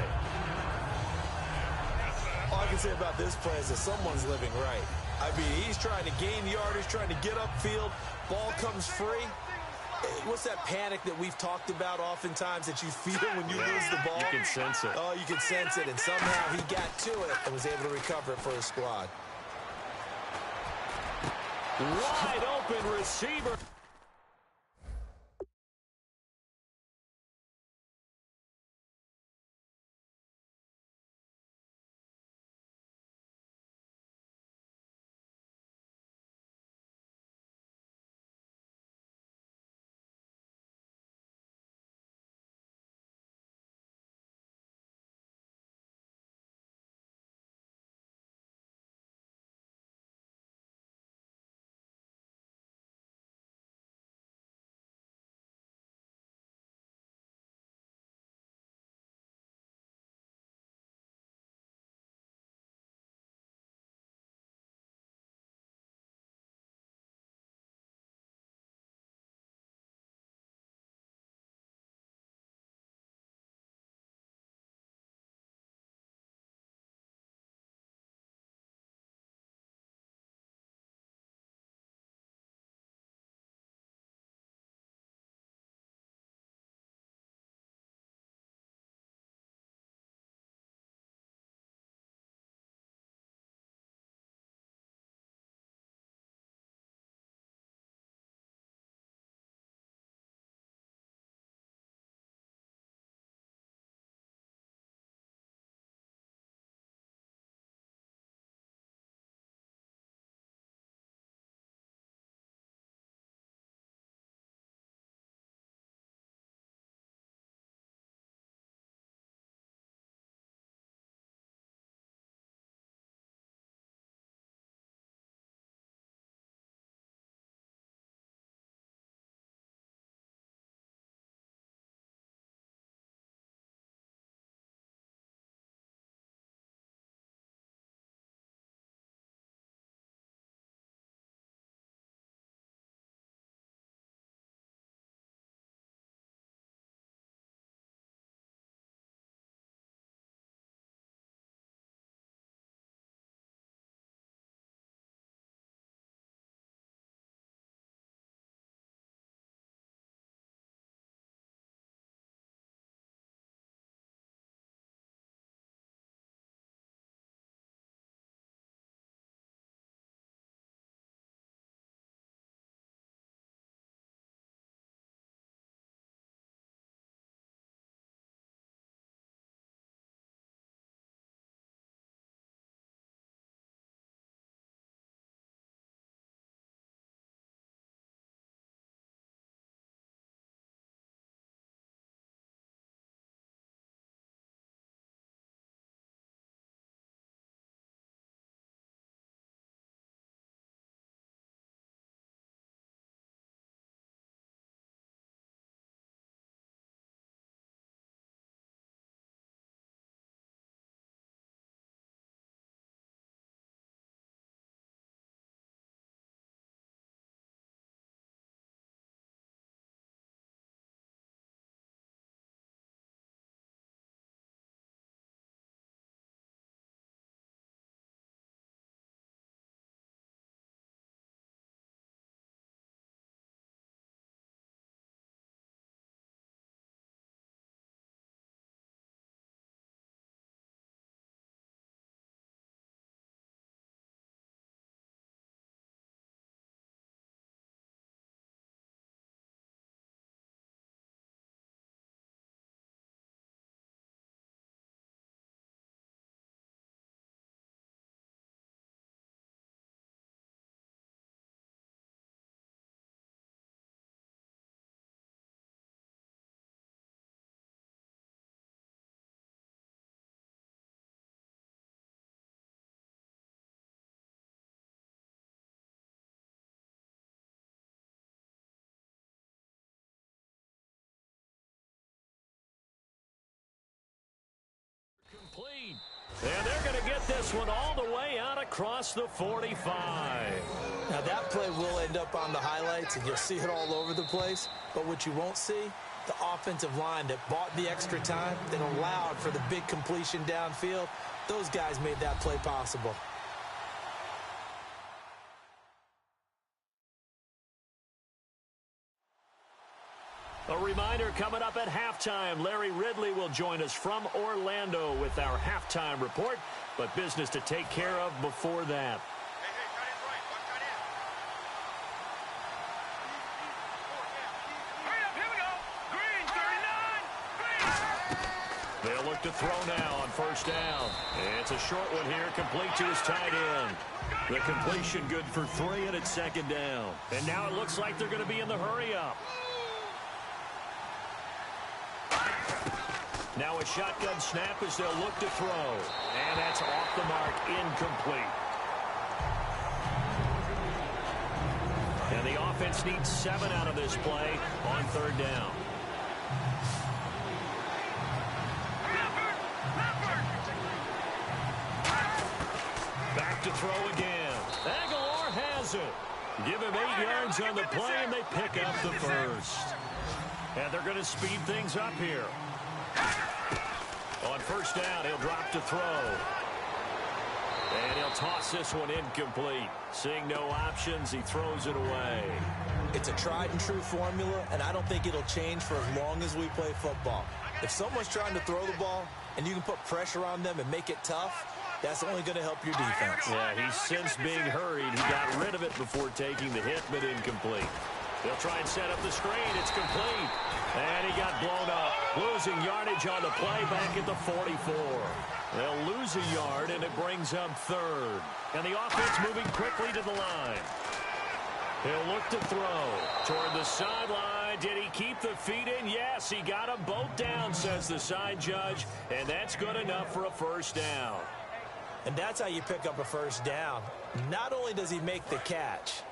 Speaker 3: All I can say about this play is that someone's living right. I mean, he's trying to gain yardage, trying to get upfield. Ball comes free. What's that panic that we've talked about oftentimes that you feel when you lose the ball?
Speaker 2: You can sense it.
Speaker 3: Oh, you can sense it, and somehow he got to it and was able to recover it for his squad.
Speaker 2: Wide open receiver. Complete. And they're going to get this one all the way out across the 45.
Speaker 3: Now that play will end up on the highlights, and you'll see it all over the place. But what you won't see, the offensive line that bought the extra time, that allowed for the big completion downfield, those guys made that play possible.
Speaker 2: coming up at halftime. Larry Ridley will join us from Orlando with our halftime report, but business to take care of before that. They'll look to throw now on first down. It's a short one here, complete to his tight end. The completion good for 3, and it's second down. And now it looks like they're going to be in the hurry-up. Now a shotgun snap as they'll look to throw. And that's off the mark, incomplete. And the offense needs 7 out of this play on third down. Back to throw again. Aguilar has it. Give him 8 yards on the play, and they pick up the first. And they're going to speed things up here. On first down, he'll drop to throw. And he'll toss this one incomplete. Seeing no options, he throws it away.
Speaker 3: It's a tried-and-true formula, and I don't think it'll change for as long as we play football. If someone's trying to throw the ball, and you can put pressure on them and make it tough, that's only going to help your defense.
Speaker 2: Yeah, he's since being hurried. He got rid of it before taking the hit, but incomplete. They'll try and set up the screen. It's complete. And he got blown up. Losing yardage on the play back at the 44. They'll lose a yard, and it brings up third. And the offense moving quickly to the line. He'll look to throw toward the sideline. Did he keep the feet in? Yes, he got them both down, says the side judge. And that's good enough for a first down.
Speaker 3: And that's how you pick up a first down. Not only does he make the catch,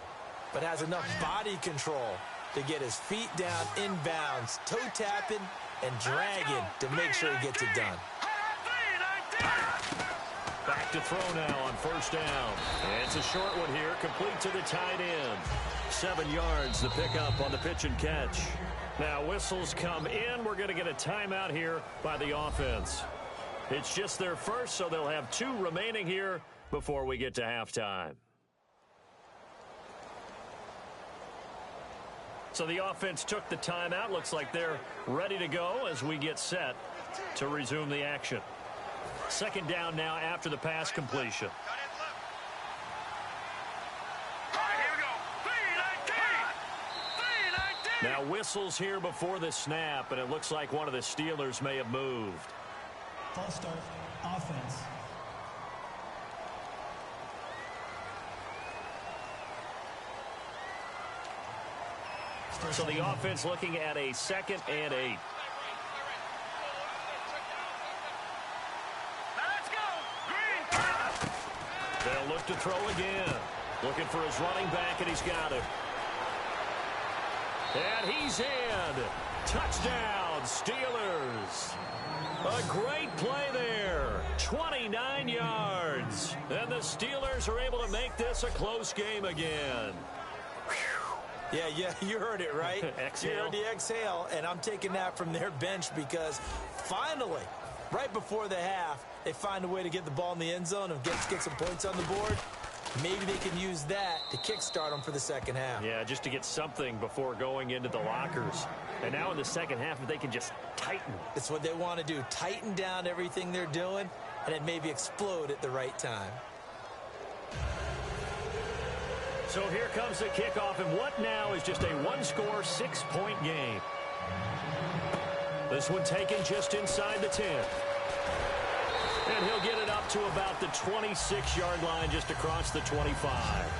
Speaker 3: but has enough body control to get his feet down inbounds, toe tapping and dragging to make sure he gets it done.
Speaker 2: Back to throw now on first down. And it's a short one here, complete to the tight end. 7 yards the pickup on the pitch and catch. Now whistles come in. We're going to get a timeout here by the offense. It's just their first, so they'll have 2 remaining here before we get to halftime. So the offense took the timeout. Looks like they're ready to go as we get set to resume the action. Second down now after the pass completion. Now whistles here before the snap, and it looks like one of the Steelers may have moved.
Speaker 4: False start, offense.
Speaker 2: So the offense looking at a 2nd and 8. They'll look to throw again. Looking for his running back, and he's got it. And he's in. Touchdown, Steelers. A great play there. 29 yards. And the Steelers are able to make this a close game again.
Speaker 3: Yeah, you heard it, right?
Speaker 2: Exhale.
Speaker 3: You heard the exhale, and I'm taking that from their bench because finally, right before the half, they find a way to get the ball in the end zone and get some points on the board. Maybe they can use that to kickstart them for the second half.
Speaker 2: Yeah, just to get something before going into the lockers. And now in the second half, if they can just tighten.
Speaker 3: It's what they want to do. Tighten down everything they're doing, and then maybe explode at the right time.
Speaker 2: So here comes the kickoff, and what now is just a 1-score, 6-point game. This one taken just inside the 10. And he'll get it up to about the 26-yard line, just across the 25.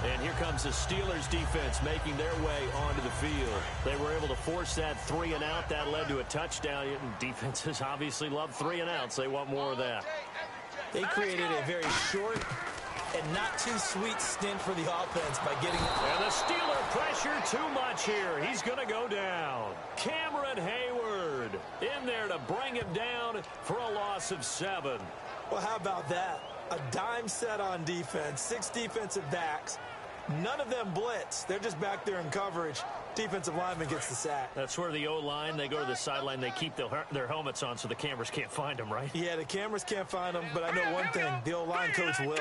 Speaker 2: And here comes the Steelers defense making their way onto the field. They were able to force that 3-and-out. That led to a touchdown. Defenses obviously love 3-and-outs. They want more of that.
Speaker 3: They created a very short and not too sweet stint for the offense by getting...
Speaker 2: And the Steeler pressure too much here. He's going to go down. Cameron Hayward in there to bring him down for a loss of 7.
Speaker 3: Well, how about that? A dime set on defense, 6 defensive backs. None of them blitz. They're just back there in coverage. Defensive lineman gets the sack.
Speaker 2: That's where the O-line, they go to the sideline, they keep their helmets on so the cameras can't find them, right?
Speaker 3: Yeah, the cameras can't find them, but I know one thing. The O-line coach will.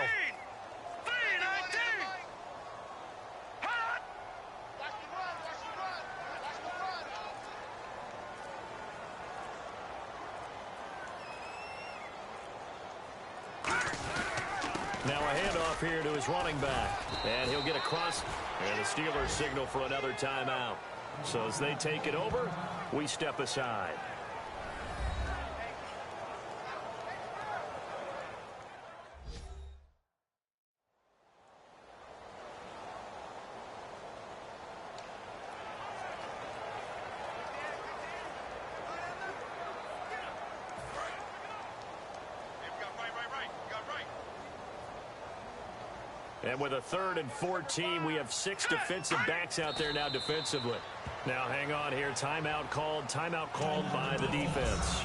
Speaker 2: Now a handoff here to his running back. And he'll get across. And the Steelers signal for another timeout. So as they take it over, we step aside. And with a 3rd and 14, we have 6 defensive backs out there now defensively. Now hang on here. Timeout called by the defense.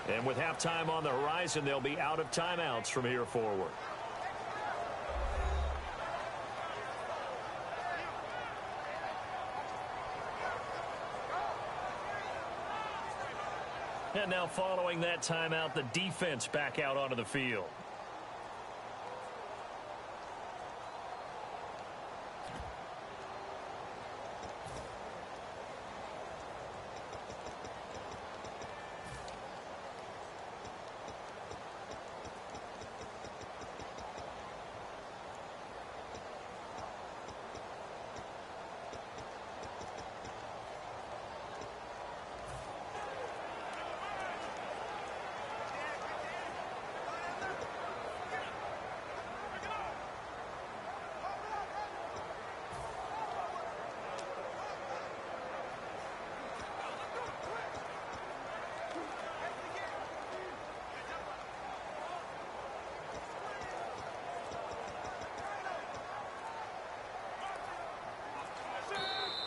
Speaker 2: And with halftime on the horizon, they'll be out of timeouts from here forward. And now following that timeout, the defense back out onto the field.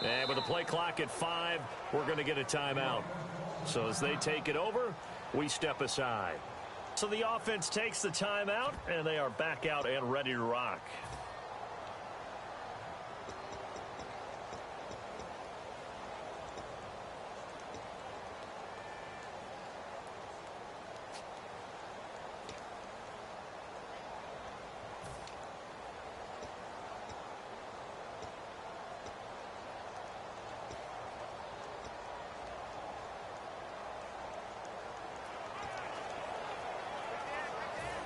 Speaker 2: And with the play clock at 5, we're going to get a timeout. So as they take it over, we step aside. So the offense takes the timeout, and they are back out and ready to rock.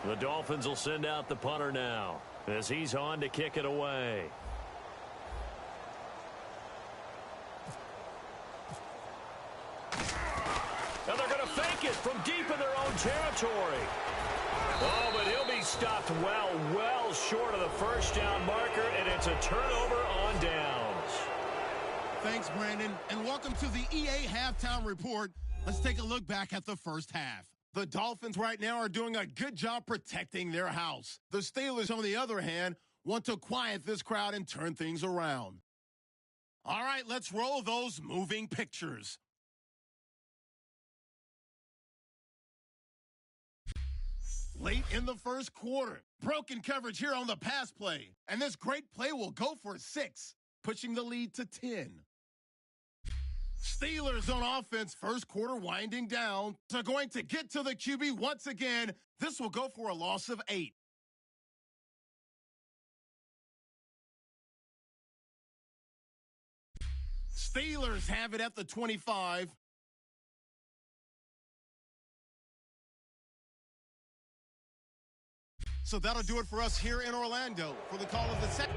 Speaker 2: The Dolphins will send out the punter now as he's on to kick it away. Now they're going to fake it from deep in their own territory. Oh, but he'll be stopped well short of the first down marker, and it's a turnover on downs.
Speaker 1: Thanks, Brandon, and welcome to the EA Halftime Report. Let's take a look back at the first half. The Dolphins right now are doing a good job protecting their house. The Steelers, on the other hand, want to quiet this crowd and turn things around. All right, let's roll those moving pictures. Late in the first quarter, broken coverage here on the pass play. And this great play will go for 6, pushing the lead to 10. Steelers on offense, first quarter winding down. They're going to get to the QB once again. This will go for a loss of 8. Steelers have it at the 25. So that'll do it for us here in Orlando for the call of the second.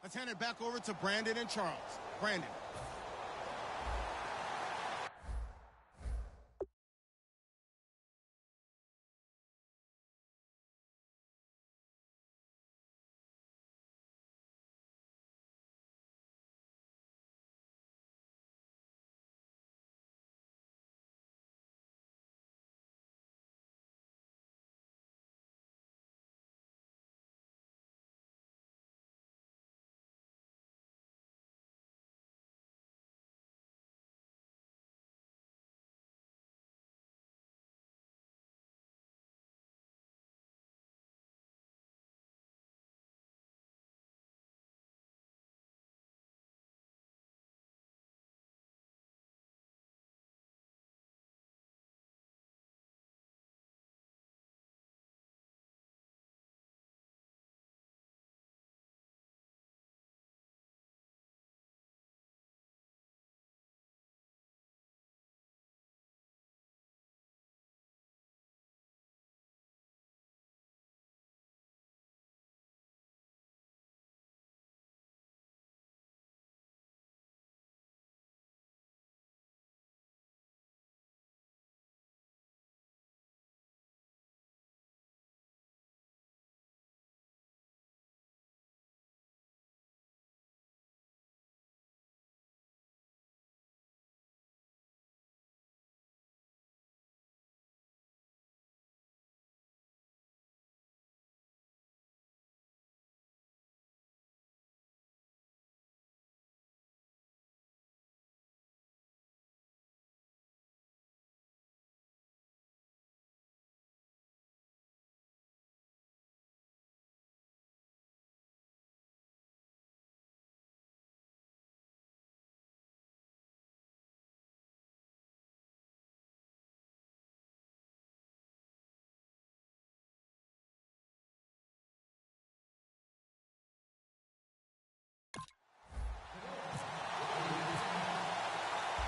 Speaker 1: Let's hand it back over to Brandon and Charles. Brandon.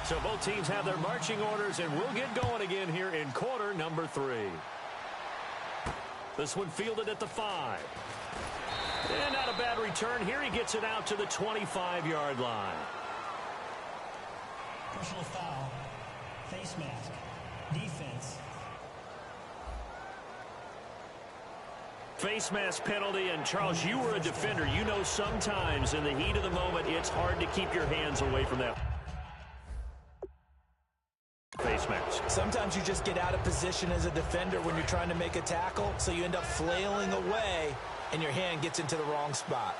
Speaker 2: So both teams have their marching orders, and we'll get going again here in quarter number 3. This one fielded at the 5. And not a bad return here. He gets it out to the 25-yard line.
Speaker 4: Personal foul. Face mask. Defense.
Speaker 2: Face mask penalty, and Charles, you were a defender. You know sometimes in the heat of the moment, it's hard to keep your hands away from that face mask.
Speaker 3: Sometimes you just get out of position as a defender when you're trying to make a tackle, so you end up flailing away, and your hand gets into the wrong spot.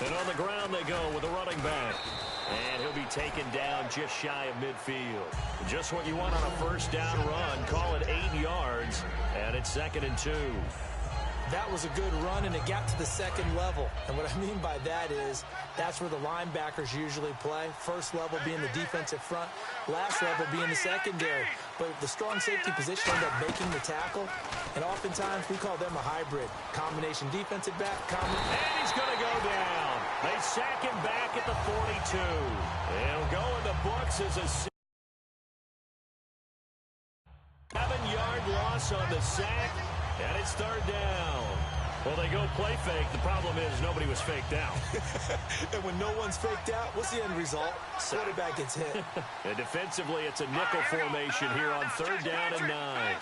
Speaker 2: And on the ground they go with a running back. And he'll be taken down just shy of midfield. Just what you want on a first down run. Call it 8 yards, and it's 2nd and 2.
Speaker 3: That was a good run, and it got to the second level. And what I mean by that is that's where the linebackers usually play. First level being the defensive front, last level being the secondary. But the strong safety position ended up making the tackle, and oftentimes we call them a hybrid. Combination defensive back.
Speaker 2: And he's going to go down. They sack him back at the 42. He'll go in the books as a 7-yard loss on the sack. And it's 3rd down. Well, they go play fake. The problem is nobody was faked out.
Speaker 3: And when no one's faked out, what's the end result? Quarterback gets hit.
Speaker 2: And defensively, it's a nickel formation here on 3rd down and 9.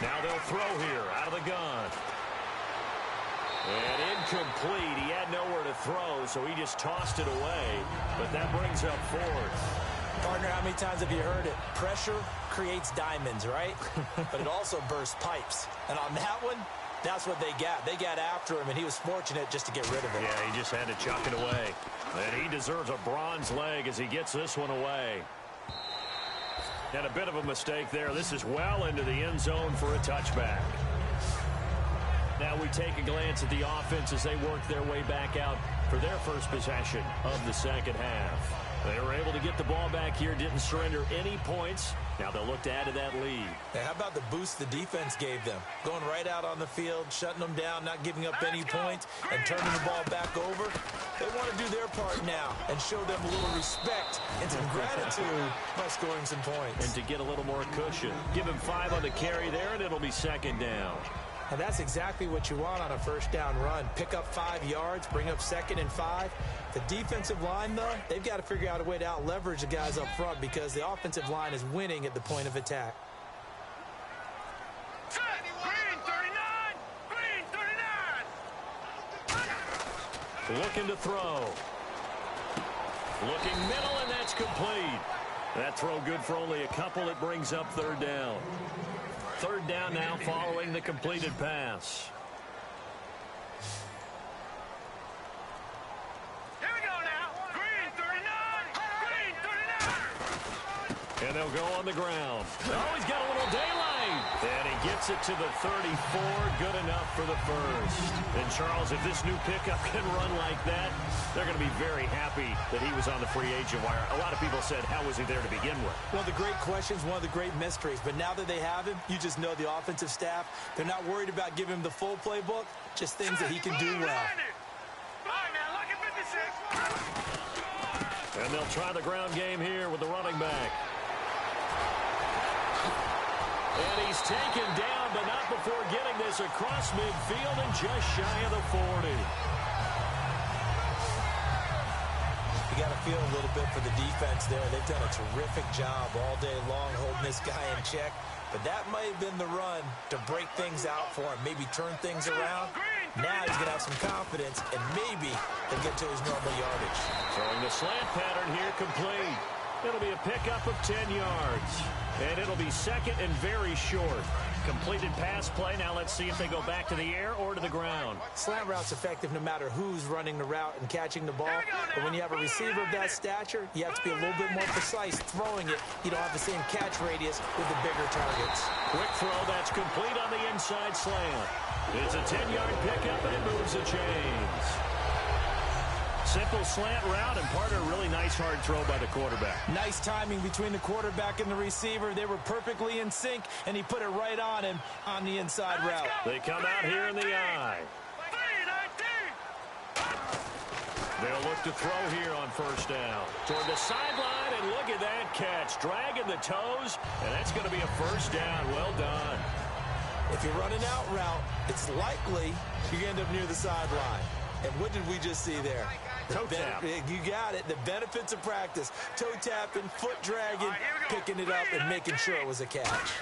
Speaker 2: Now they'll throw here out of the gun. And incomplete. He had nowhere to throw, so he just tossed it away. But that brings up 4th.
Speaker 3: Partner, how many times have you heard it? Pressure creates diamonds, right? But it also bursts pipes. And on that one, that's what they got. They got after him, and he was fortunate just to get rid of it.
Speaker 2: Yeah, he just had to chuck it away. And he deserves a bronze leg as he gets this one away. And a bit of a mistake there. This is well into the end zone for a touchback. Now we take a glance at the offense as they work their way back out for their first possession of the second half. They were able to get the ball back here, didn't surrender any points. Now they'll look to add to that lead.
Speaker 3: Hey, how about the boost the defense gave them? Going right out on the field, shutting them down, not giving up any points, and turning the ball back over. They want to do their part now and show them a little respect and some gratitude by scoring some points.
Speaker 2: And to get a little more cushion. Give him 5 on the carry there, and it'll be second down.
Speaker 3: And that's exactly what you want on a first down run. Pick up 5 yards, bring up 2nd and 5. The defensive line, though, they've got to figure out a way to out-leverage the guys up front because the offensive line is winning at the point of attack.
Speaker 5: Green 39! Green 39!
Speaker 2: Looking to throw. Looking middle, and that's complete. That throw good for only a couple. It brings up 3rd down. 3rd down now following the completed pass.
Speaker 5: Here we go now. Green 39! Green 39!
Speaker 2: And they'll go on the ground. Oh, he's got a little daylight. And he gets it to the 34. Good enough for the first. And, Charles, if this new pickup can run like that, they're going to be very happy that he was on the free agent wire. A lot of people said, how was he there to begin with?
Speaker 3: One of the great questions, one of the great mysteries. But now that they have him, you just know the offensive staff, they're not worried about giving him the full playbook, just things that he can do well.
Speaker 5: All right, now, look at 56.
Speaker 2: And they'll try the ground game here with the running back. And he's taken down, but not before getting this across midfield and just shy of the 40.
Speaker 3: You got to feel a little bit for the defense there. They've done a terrific job all day long holding this guy in check. But that might have been the run to break things out for him, maybe turn things around. Now he's going to have some confidence, and maybe he'll get to his normal yardage.
Speaker 2: Throwing the slant pattern here complete. It'll be a pickup of 10 yards. And it'll be 2nd and very short. Completed pass play. Now let's see if they go back to the air or to the ground.
Speaker 3: Slant route's effective no matter who's running the route and catching the ball. But when you have a receiver of that stature, you have to be a little bit more precise throwing it. You don't have the same catch radius with the bigger targets.
Speaker 2: Quick throw. That's complete on the inside slant. It's a 10-yard pickup, and it moves the chains. Simple slant route, and part of a really nice hard throw by the quarterback.
Speaker 3: Nice timing between the quarterback and the receiver. They were perfectly in sync, and he put it right on him on the inside route.
Speaker 2: They come out here in the eye.
Speaker 5: 3-19!
Speaker 2: They'll look to throw here on first down. Toward the sideline, and look at that catch. Dragging the toes, and that's going to be a first down. Well done.
Speaker 3: If you run an out route, it's likely you end up near the sideline. And what did we just see there?
Speaker 2: Toe tap.
Speaker 3: You got it. The benefits of practice. Toe tapping, foot dragging, picking it up, and making sure it was a catch.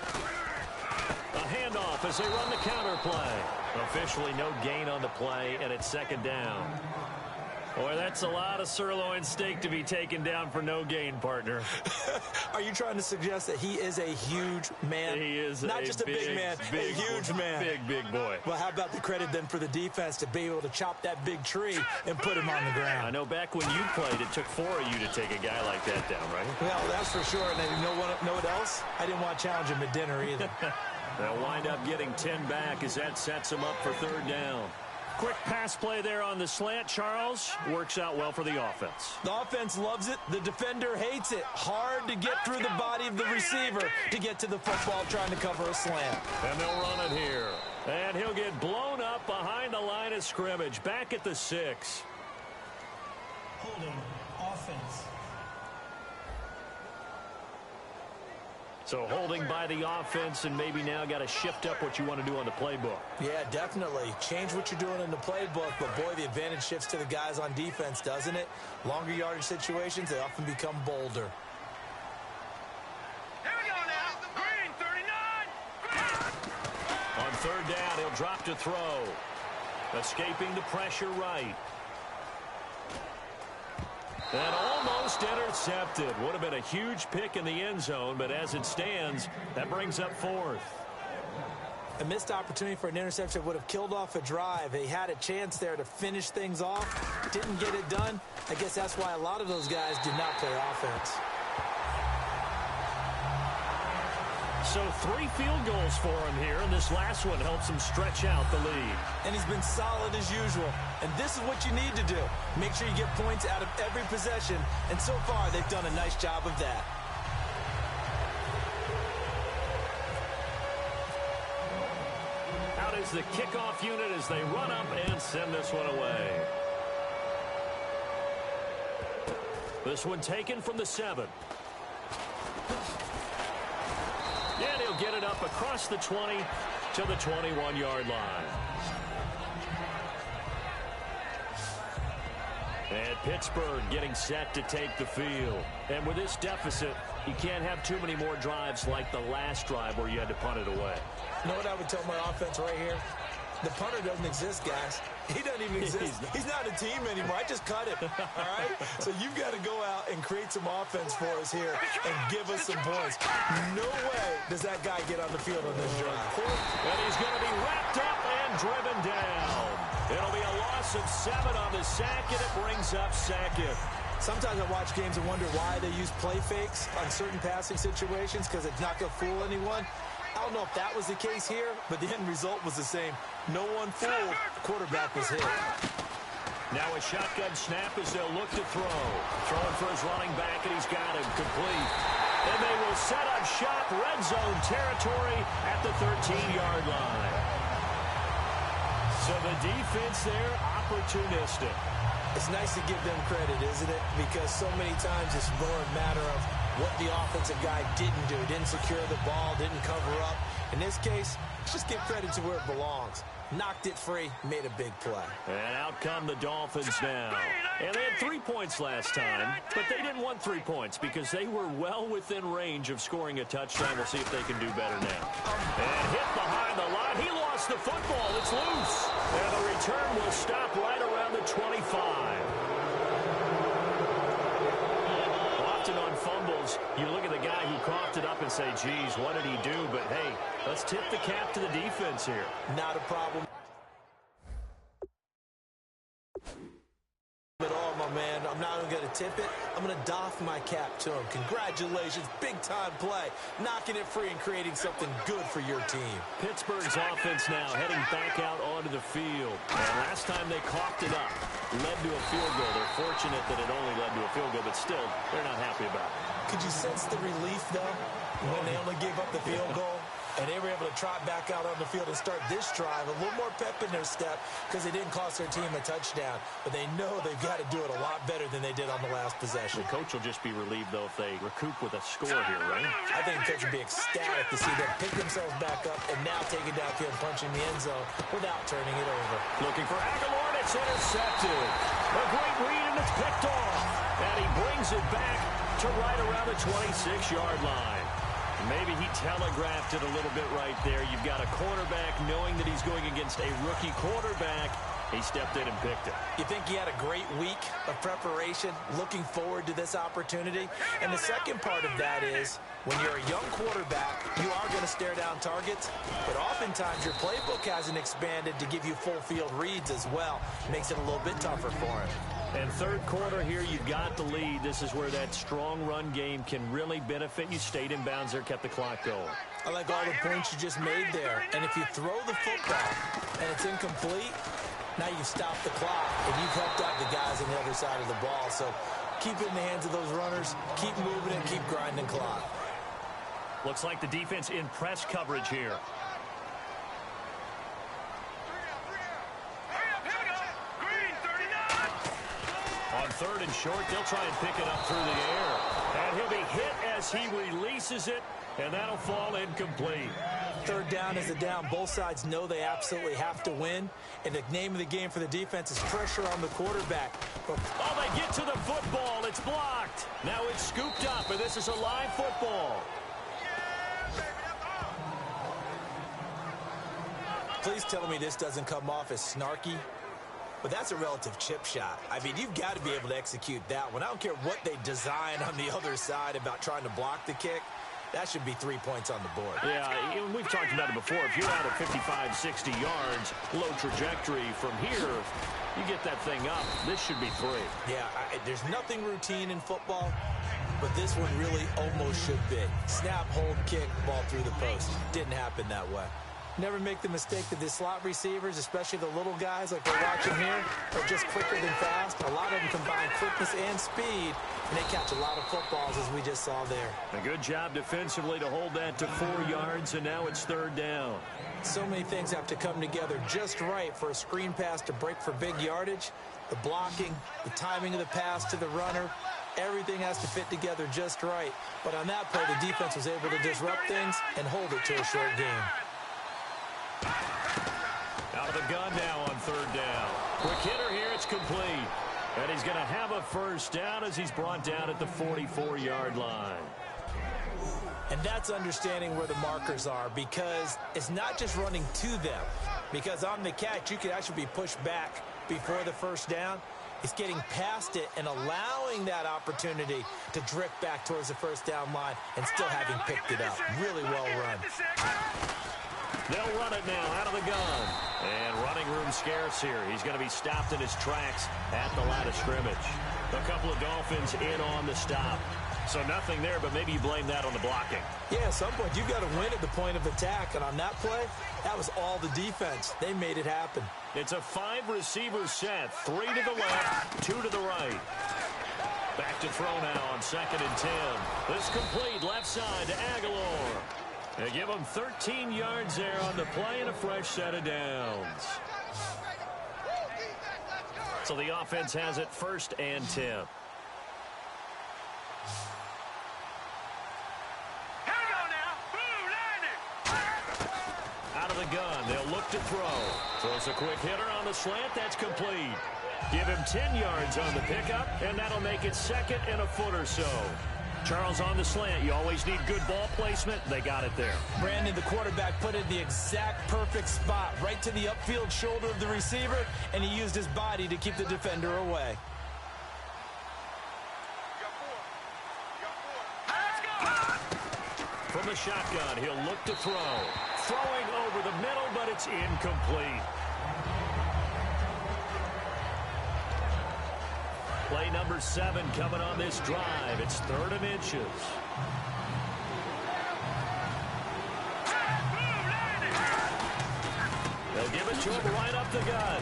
Speaker 2: A handoff as they run the counter play. Officially no gain on the play, and it's 2nd down. Boy, that's a lot of sirloin steak to be taken down for no gain, partner.
Speaker 3: Are you trying to suggest that he is a huge man?
Speaker 2: He is
Speaker 3: not just a big man, a huge man.
Speaker 2: Big boy.
Speaker 3: Well, how about the credit then for the defense to be able to chop that big tree and put him on the ground?
Speaker 2: I know back when you played, it took 4 of you to take a guy like that down, right?
Speaker 3: Well, that's for sure. And you know what else? I didn't want to challenge him at dinner either.
Speaker 2: They'll wind up getting 10 back as that sets them up for 3rd down. Quick pass play there on the slant, Charles. Works out well for the offense.
Speaker 3: The offense loves it. The defender hates it. Hard to get through the body of the receiver to get to the football trying to cover a slant.
Speaker 2: And they'll run it here. And he'll get blown up behind the line of scrimmage. Back at the 6.
Speaker 4: Holding offense.
Speaker 2: So holding by the offense, and maybe now got to shift up what you want to do on the playbook.
Speaker 3: Yeah, definitely. Change what you're doing in the playbook, but boy, the advantage shifts to the guys on defense, doesn't it? Longer yardage situations, they often become bolder.
Speaker 5: Here we go now. Green 39! Green!
Speaker 2: On 3rd down, he'll drop to throw. Escaping the pressure right. And almost intercepted. Would have been a huge pick in the end zone, but as it stands, that brings up 4th.
Speaker 3: A missed opportunity for an interception would have killed off a drive. They had a chance there to finish things off. Didn't get it done. I guess that's why a lot of those guys do not play offense.
Speaker 2: So 3 field goals for him here, and this last one helps him stretch out the lead.
Speaker 3: And he's been solid as usual. And this is what you need to do. Make sure you get points out of every possession. And so far, they've done a nice job of that.
Speaker 2: Out is the kickoff unit as they run up and send this one away. This one taken from the 7. And he'll get it up across the 20 to the 21-yard line. And Pittsburgh getting set to take the field. And with this deficit, you can't have too many more drives like the last drive where you had to punt it away.
Speaker 3: You know what I would tell my offense right here? The punter doesn't exist, guys. He doesn't even exist. He's not a team anymore. I just cut him, all right? So you've got to go out and create some offense for us here and give us some points. No way does that guy get on the field on this drive.
Speaker 2: And he's going to be wrapped up and driven down. It'll be a loss of 7 on the sack, and it brings up Sackett.
Speaker 3: Sometimes I watch games and wonder why they use play fakes on certain passing situations because it's not going to fool anyone. I don't know if that was the case here, but the end result was the same. No one fooled. The quarterback was hit.
Speaker 2: Now a shotgun snap as they'll look to throw. Throwing for his running back, and he's got him complete. And they will set up shop red zone territory at the 13-yard line. So the defense there, opportunistic.
Speaker 3: It's nice to give them credit, isn't it? Because so many times it's more a matter of what the offensive guy didn't do. Didn't secure the ball, didn't cover up. In this case, just give credit to where it belongs. Knocked it free, made a big play.
Speaker 2: And out come the Dolphins now. And they had 3 points last time, but they didn't want 3 points because they were well within range of scoring a touchdown. We'll see if they can do better now. And hit behind the line. He lost the football. It's loose. And the return will stop right around the 25. Often on fumbles, you look at the guy who coughed it up and say, geez, what did he do? But, hey, let's tip the cap to the defense here.
Speaker 3: Not a problem at all, my man. I'm not even going to tip it. I'm going to doff my cap to him. Congratulations. Big-time play. Knocking it free and creating something good for your team.
Speaker 2: Pittsburgh's offense now heading back out onto the field. And last time they coughed it up, led to a field goal. They're fortunate that it only led to a field goal, but still, they're not happy about it.
Speaker 3: Could you sense the relief, though, when they only gave up the field goal? And they were able to trot back out on the field and start this drive. A little more pep in their step because they didn't cost their team a touchdown. But they know they've got to do it a lot better than they did on the last possession.
Speaker 2: The coach will just be relieved, though, if they recoup with a score here, right?
Speaker 3: I think the coach will be ecstatic to see them pick themselves back up and now take it downfield and punch in the end zone without turning it over.
Speaker 2: Looking for Aguilar, and it's intercepted. A great read, and it's picked off. And he brings it back to right around the 26-yard line. Maybe he telegraphed it a little bit right there. You've got a cornerback knowing that he's going against a rookie quarterback. He stepped in and picked it.
Speaker 3: You think he had a great week of preparation, looking forward to this opportunity? And the second part of that is, when you're a young quarterback, you are going to stare down targets, but oftentimes your playbook hasn't expanded to give you full field reads as well. Makes it a little bit tougher for him.
Speaker 2: And third quarter here, you've got the lead. This is where that strong run game can really benefit you. Stayed in bounds there, kept the clock going.
Speaker 3: I like all the points you just made there. And if you throw the football and it's incomplete, now you stop the clock and you've helped out the guys on the other side of the ball. So keep it in the hands of those runners, keep moving and keep grinding clock.
Speaker 2: Looks like the defense in press coverage here. On third and short, they'll try and pick it up through the air. And he'll be hit as he releases it, and that'll fall incomplete.
Speaker 3: Third down is a down. Both sides know they absolutely have to win. And the name of the game for the defense is pressure on the quarterback.
Speaker 2: Oh, they get to the football. It's blocked. Now it's scooped up, and this is a live football.
Speaker 3: Please tell me this doesn't come off as snarky. But that's a relative chip shot. I mean, you've got to be able to execute that one. I don't care what they design on the other side about trying to block the kick. That should be 3 points on the board.
Speaker 2: Yeah, we've talked about it before. If you're out at 55, 60 yards, low trajectory from here, you get that thing up. This should be 3.
Speaker 3: Yeah, there's nothing routine in football, but but this one really almost should be. Snap, hold, kick, ball through the post. Didn't happen that way. Never make the mistake that the slot receivers, especially the little guys like we're watching here, are just quicker than fast. A lot of them combine quickness and speed, and they catch a lot of footballs, as we just saw there.
Speaker 2: A good job defensively to hold that to 4 yards, and now it's 3rd down.
Speaker 3: So many things have to come together just right for a screen pass to break for big yardage. The blocking, the timing of the pass to the runner, everything has to fit together just right. But on that play, the defense was able to disrupt things and hold it to a short game.
Speaker 2: Out of the gun now on 3rd down. Quick hitter here, it's complete. And he's going to have a 1st down as he's brought down at the 44-yard line.
Speaker 3: And that's understanding where the markers are, because it's not just running to them. Because on the catch, you could actually be pushed back before the 1st down. It's getting past it and allowing that opportunity to drift back towards the 1st down line and still having picked it up. Really well run.
Speaker 2: They'll run it now out of the gun. And running room scarce here. He's going to be stopped in his tracks at the line of scrimmage. A couple of Dolphins in on the stop. So nothing there, but maybe you blame that on the blocking.
Speaker 3: Yeah, at some point, you've got to win at the point of attack. And on that play, that was all the defense. They made it happen.
Speaker 2: It's a 5-receiver set. 3 to the left, 2 to the right. Back to throw now on 2nd and 10. This complete left side to Aguilar. They give him 13 yards there on the play and a fresh set of downs. So the offense has it 1st and 10. Out of the gun, they'll look to throw. Throws a quick hitter on the slant. That's complete. Give him 10 yards on the pickup, and that'll make it 2nd and a foot or so. Charles, on the slant, you always need good ball placement. They got it there.
Speaker 3: Brandon, the quarterback, put it in the exact perfect spot, right to the upfield shoulder of the receiver, and he used his body to keep the defender away.
Speaker 2: From the shotgun, he'll look to throw. Throwing over the middle, but it's incomplete. Play number 7 coming on this drive. It's 3rd and inches. They'll give it to him right up the gut.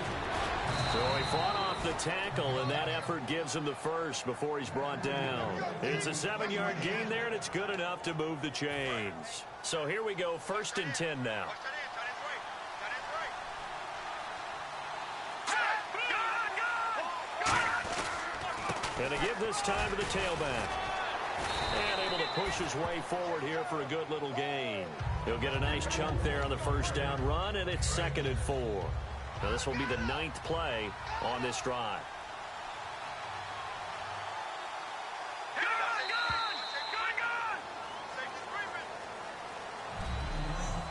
Speaker 2: So he fought off the tackle, and that effort gives him the 1st before he's brought down. It's a 7-yard gain there, and it's good enough to move the chains. So here we go, 1st and 10 now. And to give this time to the tailback. And able to push his way forward here for a good little gain. He'll get a nice chunk there on the 1st down run, and it's 2nd and 4. Now this will be the 9th play on this drive.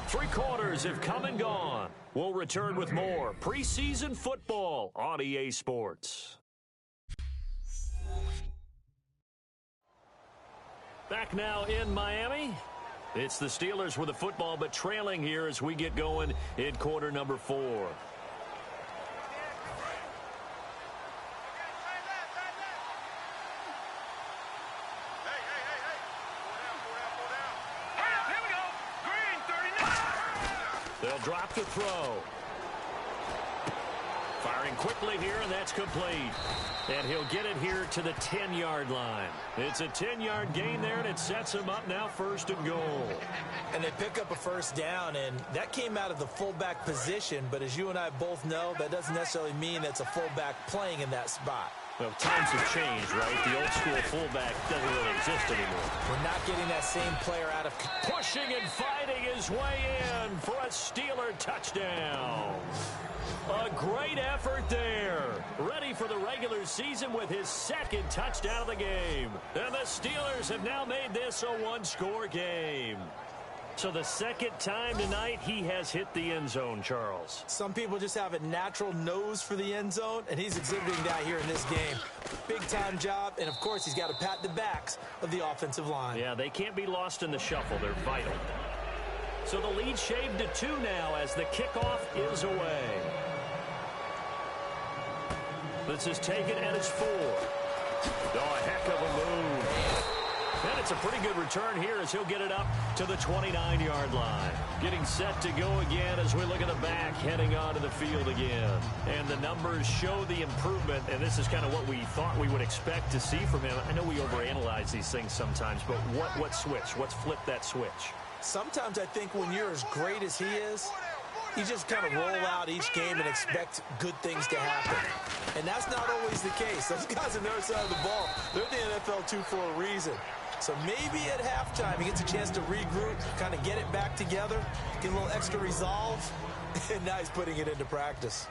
Speaker 2: Three quarters have come and gone. We'll return with more preseason football on EA Sports. Back now in Miami. It's the Steelers with the football, but trailing here as we get going in quarter number 4. They'll drop the throw. Firing quickly here, and that's complete. And he'll get it here to the 10-yard line. It's a 10-yard gain there, and it sets him up now 1st and goal.
Speaker 3: And they pick up a 1st down, and that came out of the fullback position. But as you and I both know, that doesn't necessarily mean that's a fullback playing in that spot.
Speaker 2: Well, times have changed, right? The old school fullback doesn't really exist anymore.
Speaker 3: We're not getting that same player out of...
Speaker 2: Pushing and fighting his way in for a Steeler touchdown. A great effort there. Ready for the regular season with his 2nd touchdown of the game. And the Steelers have now made this a 1-score game. So the 2nd time tonight he has hit the end zone, Charles.
Speaker 3: Some people just have a natural nose for the end zone, and he's exhibiting that here in this game. Big-time job, and of course he's got to pat the backs of the offensive line.
Speaker 2: Yeah, they can't be lost in the shuffle. They're vital. So the lead shaved to 2 now as the kickoff is away. This is taken, and it's 4. Oh, a heck of a move. And it's a pretty good return here as he'll get it up to the 29-yard line. Getting set to go again as we look at the back, heading onto the field again. And the numbers show the improvement, and this is kind of what we thought we would expect to see from him. I know we overanalyze these things sometimes, but what switch? What's flipped that switch?
Speaker 3: Sometimes I think when you're as great as he is, you just kind of roll out each game and expect good things to happen. And that's not always the case. Those guys on the other side of the ball, they're the NFL 2 for a reason. So maybe at halftime he gets a chance to regroup, kind of get it back together, get a little extra resolve, and now he's putting it into practice.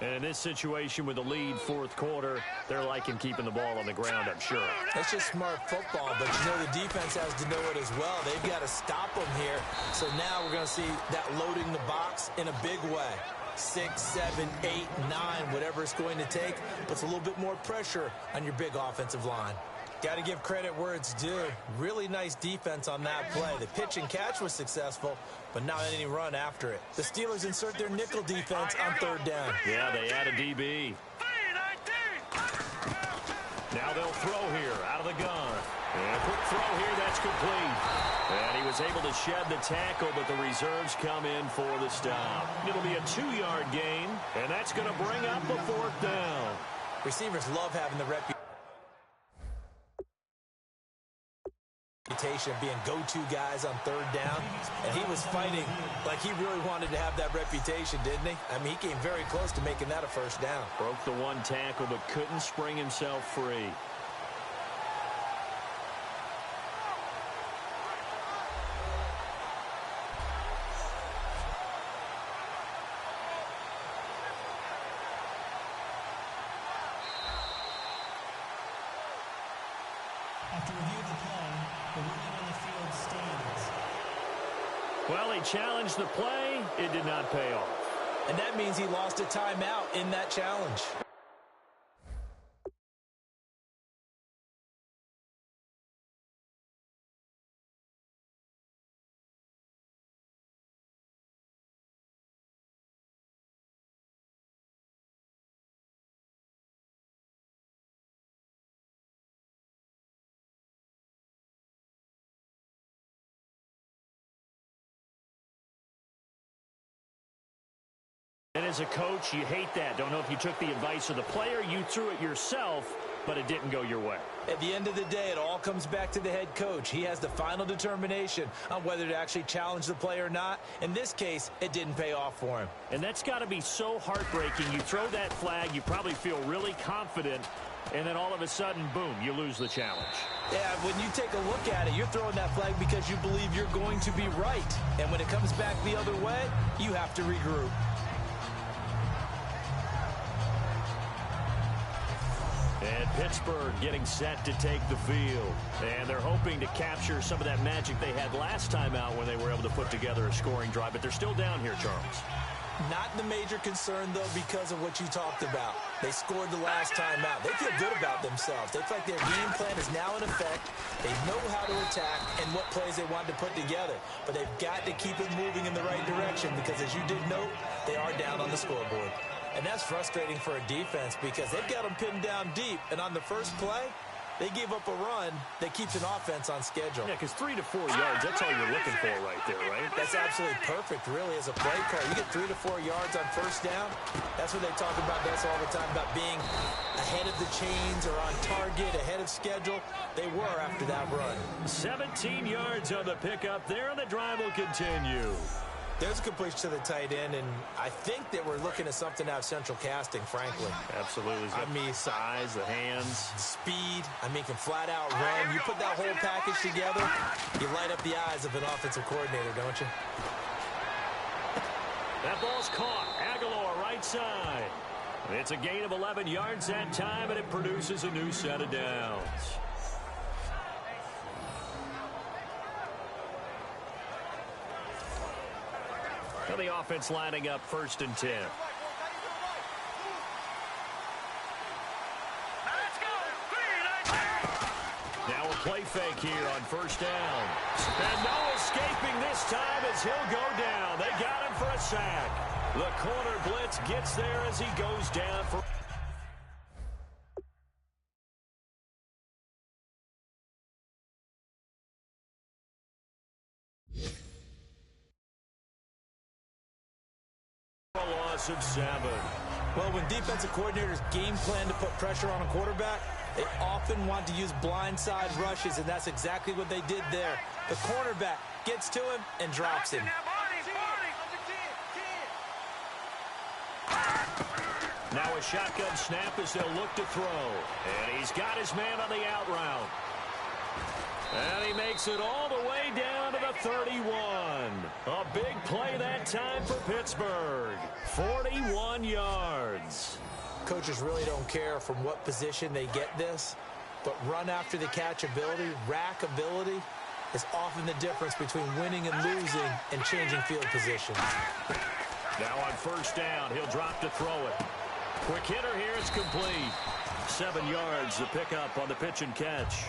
Speaker 2: And in this situation with the lead fourth quarter, they're liking keeping the ball on the ground, I'm sure.
Speaker 3: That's just smart football, but you know the defense has to know it as well. They've got to stop them here. So now we're going to see that loading the box in a big way. 6, 7, 8, 9, whatever it's going to take, puts a little bit more pressure on your big offensive line. Got to give credit where it's due. Really nice defense on that play. The pitch and catch was successful, but not any run after it. The Steelers insert their nickel defense on third down.
Speaker 2: Yeah, they add a DB. Now they'll throw here out of the gun. And a quick throw here, that's complete. And he was able to shed the tackle, but the reserves come in for the stop. It'll be a 2-yard gain, and that's going to bring up a fourth down.
Speaker 3: Receivers love having the reputation of being go-to guys on third down, and he was fighting like he really wanted to have that reputation, didn't he? I mean, he came very close to making that a first down.
Speaker 2: Broke the one tackle, but couldn't spring himself free.
Speaker 4: After review of the play, the ruling on the field stands.
Speaker 2: Well, he challenged the play. It did not pay off.
Speaker 3: And that means he lost a timeout in that challenge.
Speaker 2: And as a coach, you hate that. Don't know if you took the advice of the player, you threw it yourself, but it didn't go your way.
Speaker 3: At the end of the day, it all comes back to the head coach. He has the final determination on whether to actually challenge the play or not. In this case, it didn't pay off for him.
Speaker 2: And that's got to be so heartbreaking. You throw that flag, you probably feel really confident, and then all of a sudden, boom, you lose the challenge.
Speaker 3: Yeah, when you take a look at it, you're throwing that flag because you believe you're going to be right. And when it comes back the other way, you have to regroup.
Speaker 2: And Pittsburgh getting set to take the field. And they're hoping to capture some of that magic they had last time out when they were able to put together a scoring drive. But they're still down here, Charles.
Speaker 3: Not the major concern, though, because of what you talked about. They scored the last time out. They feel good about themselves. They feel like their game plan is now in effect. They know how to attack and what plays they want to put together. But they've got to keep it moving in the right direction because, as you did note, they are down on the scoreboard. And that's frustrating for a defense because they've got them pinned down deep. And on the first play, they gave up a run that keeps an offense on schedule.
Speaker 2: Yeah, because 3 to 4 yards, that's all you're looking for right there, right?
Speaker 3: That's absolutely perfect, really, as a play call. You get 3 to 4 yards on first down. That's what they talk about us all the time, about being ahead of the chains or on target, ahead of schedule. They were after that run.
Speaker 2: 17 yards on the pickup there, and the drive will continue.
Speaker 3: There's a completion to the tight end, and I think that we're looking at something out of central casting, frankly.
Speaker 2: Absolutely. I mean, size, the hands.
Speaker 3: Speed. I mean, can flat out run. You put that whole package together, you light up the eyes of an offensive coordinator, don't you?
Speaker 2: That ball's caught. Aguilar, right side. It's a gain of 11 yards that time, and it produces a new set of downs. Now the offense lining up 1st and 10. Now a play fake here on 1st down. And no escaping this time as he'll go down. They got him for a sack. The corner blitz gets there as he goes down for loss of 7.
Speaker 3: Well, when defensive coordinators game plan to put pressure on a quarterback, they often want to use blindside rushes, and that's exactly what they did there. The cornerback gets to him and drops him.
Speaker 2: Now a shotgun snap as they'll look to throw. And he's got his man on the out route. And he makes it all the way down to the 31. A big play that time for Pittsburgh. 41 yards.
Speaker 3: Coaches really don't care from what position they get this, but run after the catch ability, rack ability, is often the difference between winning and losing and changing field position.
Speaker 2: Now on first down, he'll drop to throw it. Quick hitter here, it's complete. 7 yards, the pickup on the pitch and catch.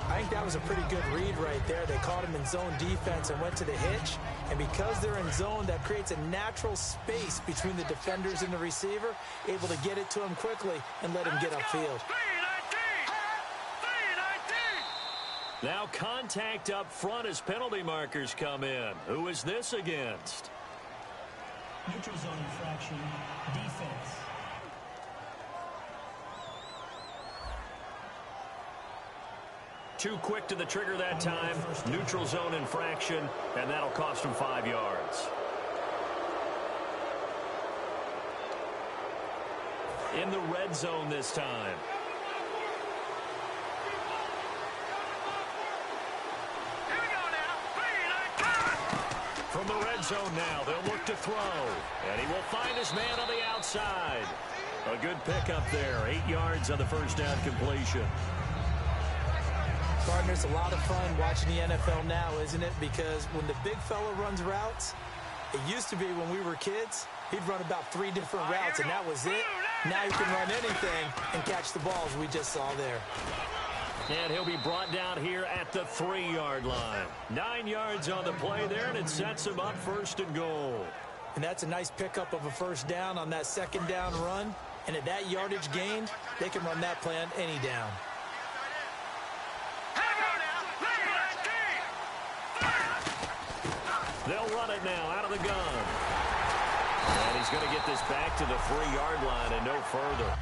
Speaker 3: I think that was a pretty good read right there. They caught him in zone defense and went to the hitch. And because they're in zone, that creates a natural space between the defenders and the receiver, able to get it to him quickly and let him get upfield.
Speaker 2: Now contact up front as penalty markers come in. Who is this against?
Speaker 4: Neutral zone infraction, defense.
Speaker 2: Too quick to the trigger that time. Neutral zone infraction, and that'll cost him 5 yards. In the red zone this time. From the red zone now, they'll look to throw. And he will find his man on the outside. A good pickup there. 8 yards on the first down completion.
Speaker 3: Partner, it's a lot of fun watching the NFL now, isn't it? Because when the big fella runs routes, it used to be when we were kids, he'd run about 3 different routes, and that was it. Now he can run anything and catch the balls we just saw there.
Speaker 2: And he'll be brought down here at the 3-yard line. 9 yards on the play there, and it sets him up first and goal.
Speaker 3: And that's a nice pickup of a first down on that second down run. And at that yardage gained, they can run that play on any down.
Speaker 2: They'll run it now out of the gun. And he's going to get this back to the 3-yard line and no further.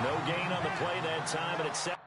Speaker 2: No gain on the play that time, and it's set.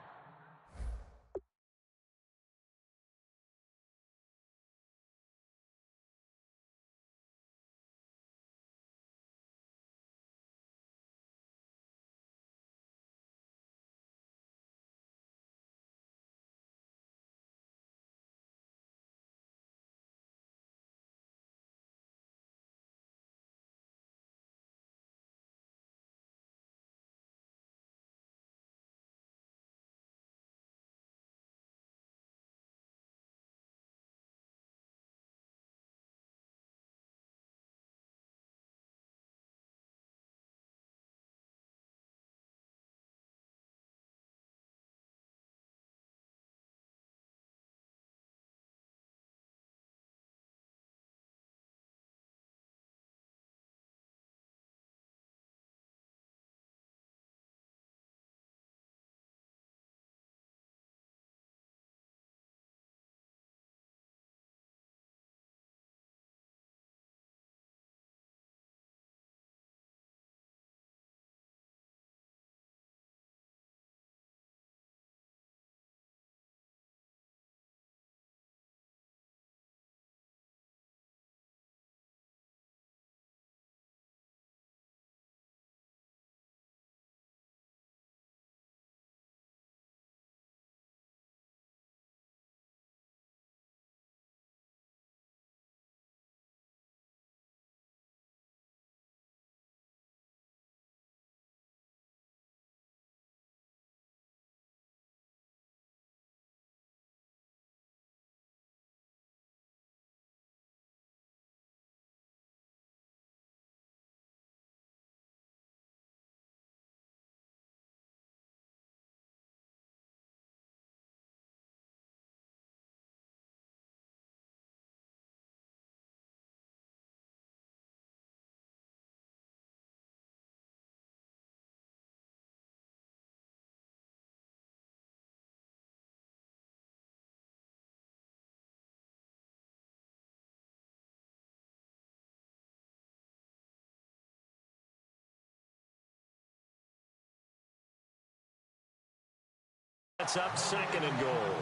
Speaker 2: That's up, 2nd and goal.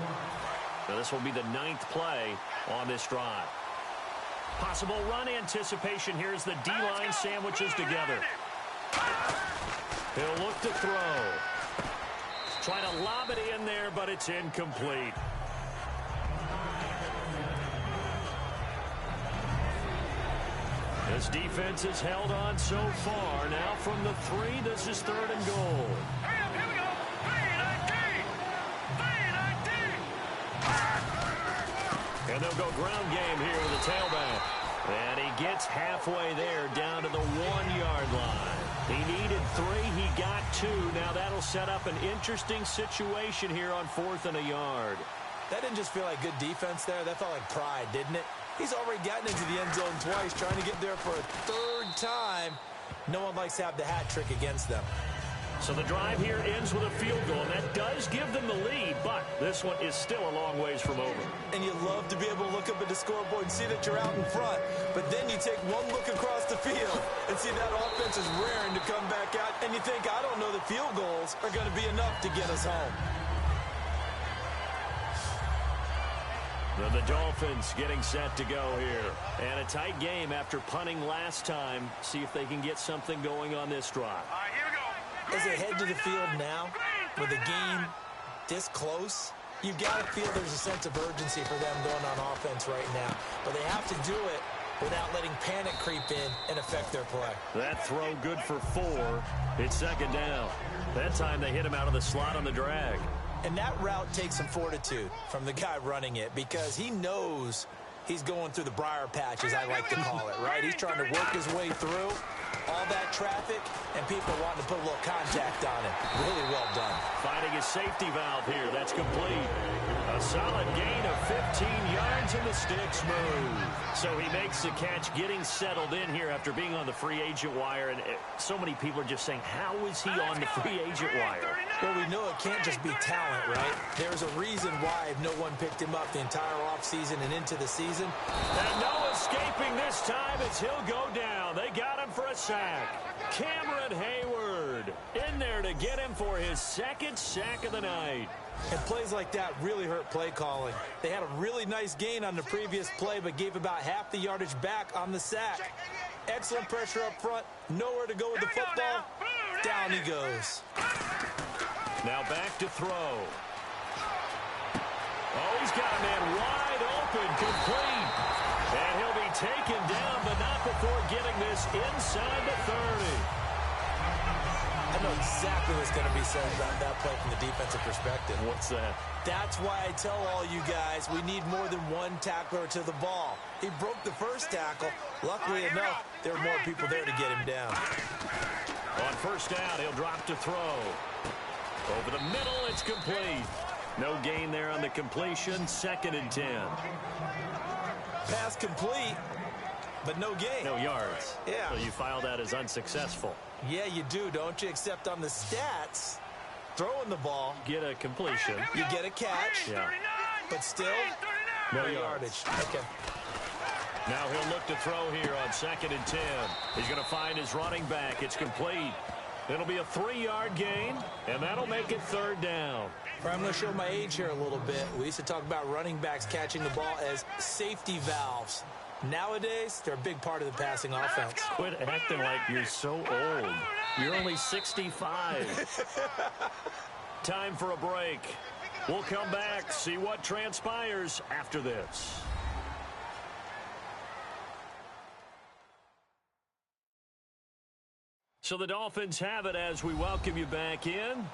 Speaker 2: Now this will be the 9th play on this drive. Possible run anticipation here as the D-line sandwiches together. He'll look to throw. Trying to lob it in there, but it's incomplete. This defense has held on so far. Now from the 3, this is 3rd and goal.
Speaker 5: Here we go. 3-19.
Speaker 2: And they'll go ground game here with the tailback. And he gets halfway there down to the 1-yard line. He needed 3. He got 2. Now that'll set up an interesting situation here on 4th and a yard.
Speaker 3: That didn't just feel like good defense there. That felt like pride, didn't it? He's already gotten into the end zone twice, trying to get there for a 3rd time. No one likes to have the hat trick against them.
Speaker 2: So the drive here ends with a field goal, and that does give them the lead, but this one is still a long ways from over.
Speaker 3: And you love to be able to look up at the scoreboard and see that you're out in front, but then you take one look across the field and see that offense is raring to come back out, and you think, I don't know that field goals are going to be enough to get us home.
Speaker 2: The Dolphins getting set to go here. And a tight game after punting last time. See if they can get something going on this drive.
Speaker 5: All right, here we go.
Speaker 3: As they head to the field now, with the game this close, you've got to feel there's a sense of urgency for them going on offense right now. But they have to do it without letting panic creep in and affect their play.
Speaker 2: That throw good for 4. It's 2nd down. That time they hit him out of the slot on the drag.
Speaker 3: And that route takes some fortitude from the guy running it because he knows he's going through the briar patch, as I like to call it, right? He's trying to work his way through all that traffic and people wanting to put a little contact on him. Really well done.
Speaker 2: Finding his safety valve here. That's complete. A solid gain of 15 yards and the stick's move. So he makes the catch, getting settled in here after being on the free agent wire. And so many people are just saying, how is he on the free agent wire?
Speaker 3: Well, we know it can't just be talent, right? There's a reason why no one picked him up the entire offseason and into the season.
Speaker 2: And no escaping this time as he'll go down. They got him for a sack. Cameron Hayward. Pollard in there to get him for his second sack of the night.
Speaker 3: And plays like that really hurt play calling. They had a really nice gain on the previous play, but gave about half the yardage back on the sack. Excellent pressure up front. Nowhere to go with the football. Down he goes.
Speaker 2: Now back to throw. Oh, he's got a man wide open, complete. And he'll be taken down, but not before getting this inside the 30.
Speaker 3: I know exactly what's going to be said about that play from the defensive perspective.
Speaker 2: What's that?
Speaker 3: That's why I tell all you guys we need more than one tackler to the ball. He broke the first tackle. Luckily enough, there were more people there to get him down.
Speaker 2: On first down, he'll drop to throw. Over the middle, it's complete. No gain there on the completion. 2nd and 10.
Speaker 3: Pass complete, but no gain.
Speaker 2: No yards.
Speaker 3: Yeah.
Speaker 2: So you file that as unsuccessful.
Speaker 3: Yeah, you do, don't you? Except on the stats, throwing the ball,
Speaker 2: Get a completion.
Speaker 3: you get a catch,
Speaker 2: Yeah.
Speaker 3: but still
Speaker 2: No
Speaker 3: no
Speaker 2: yards.
Speaker 3: yardage. Okay.
Speaker 2: Now he'll look to throw here on 2nd and 10. He's going to find his running back. It's complete. It'll be a 3-yard gain, and that'll make it 3rd down.
Speaker 3: I'm going to show my age here a little bit. We used to talk about running backs catching the ball as safety valves. Nowadays, they're a big part of the passing offense.
Speaker 2: Quit acting like you're so old. You're only 65. Time for a break. We'll come back, see what transpires after this. So the Dolphins have it as we welcome you back in.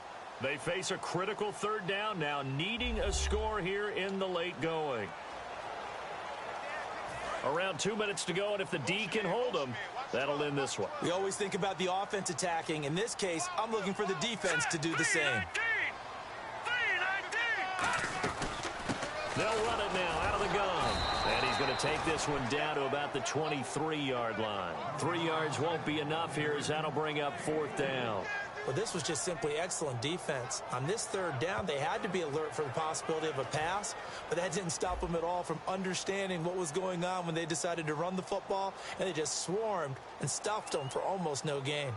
Speaker 2: They face a critical 3rd down now, needing a score here in the late going. Around 2 minutes to go, and if the D can hold them, that'll end this one.
Speaker 3: We always think about the offense attacking. In this case, I'm looking for the defense to do the same.
Speaker 2: They'll run it now out of the gun. And he's going to take this one down to about the 23-yard line. 3 yards won't be enough here as that'll bring up 4th down.
Speaker 3: Well, this was just simply excellent defense. On this 3rd down, they had to be alert for the possibility of a pass, but that didn't stop them at all from understanding what was going on when they decided to run the football, and they just swarmed and stuffed them for almost no gain.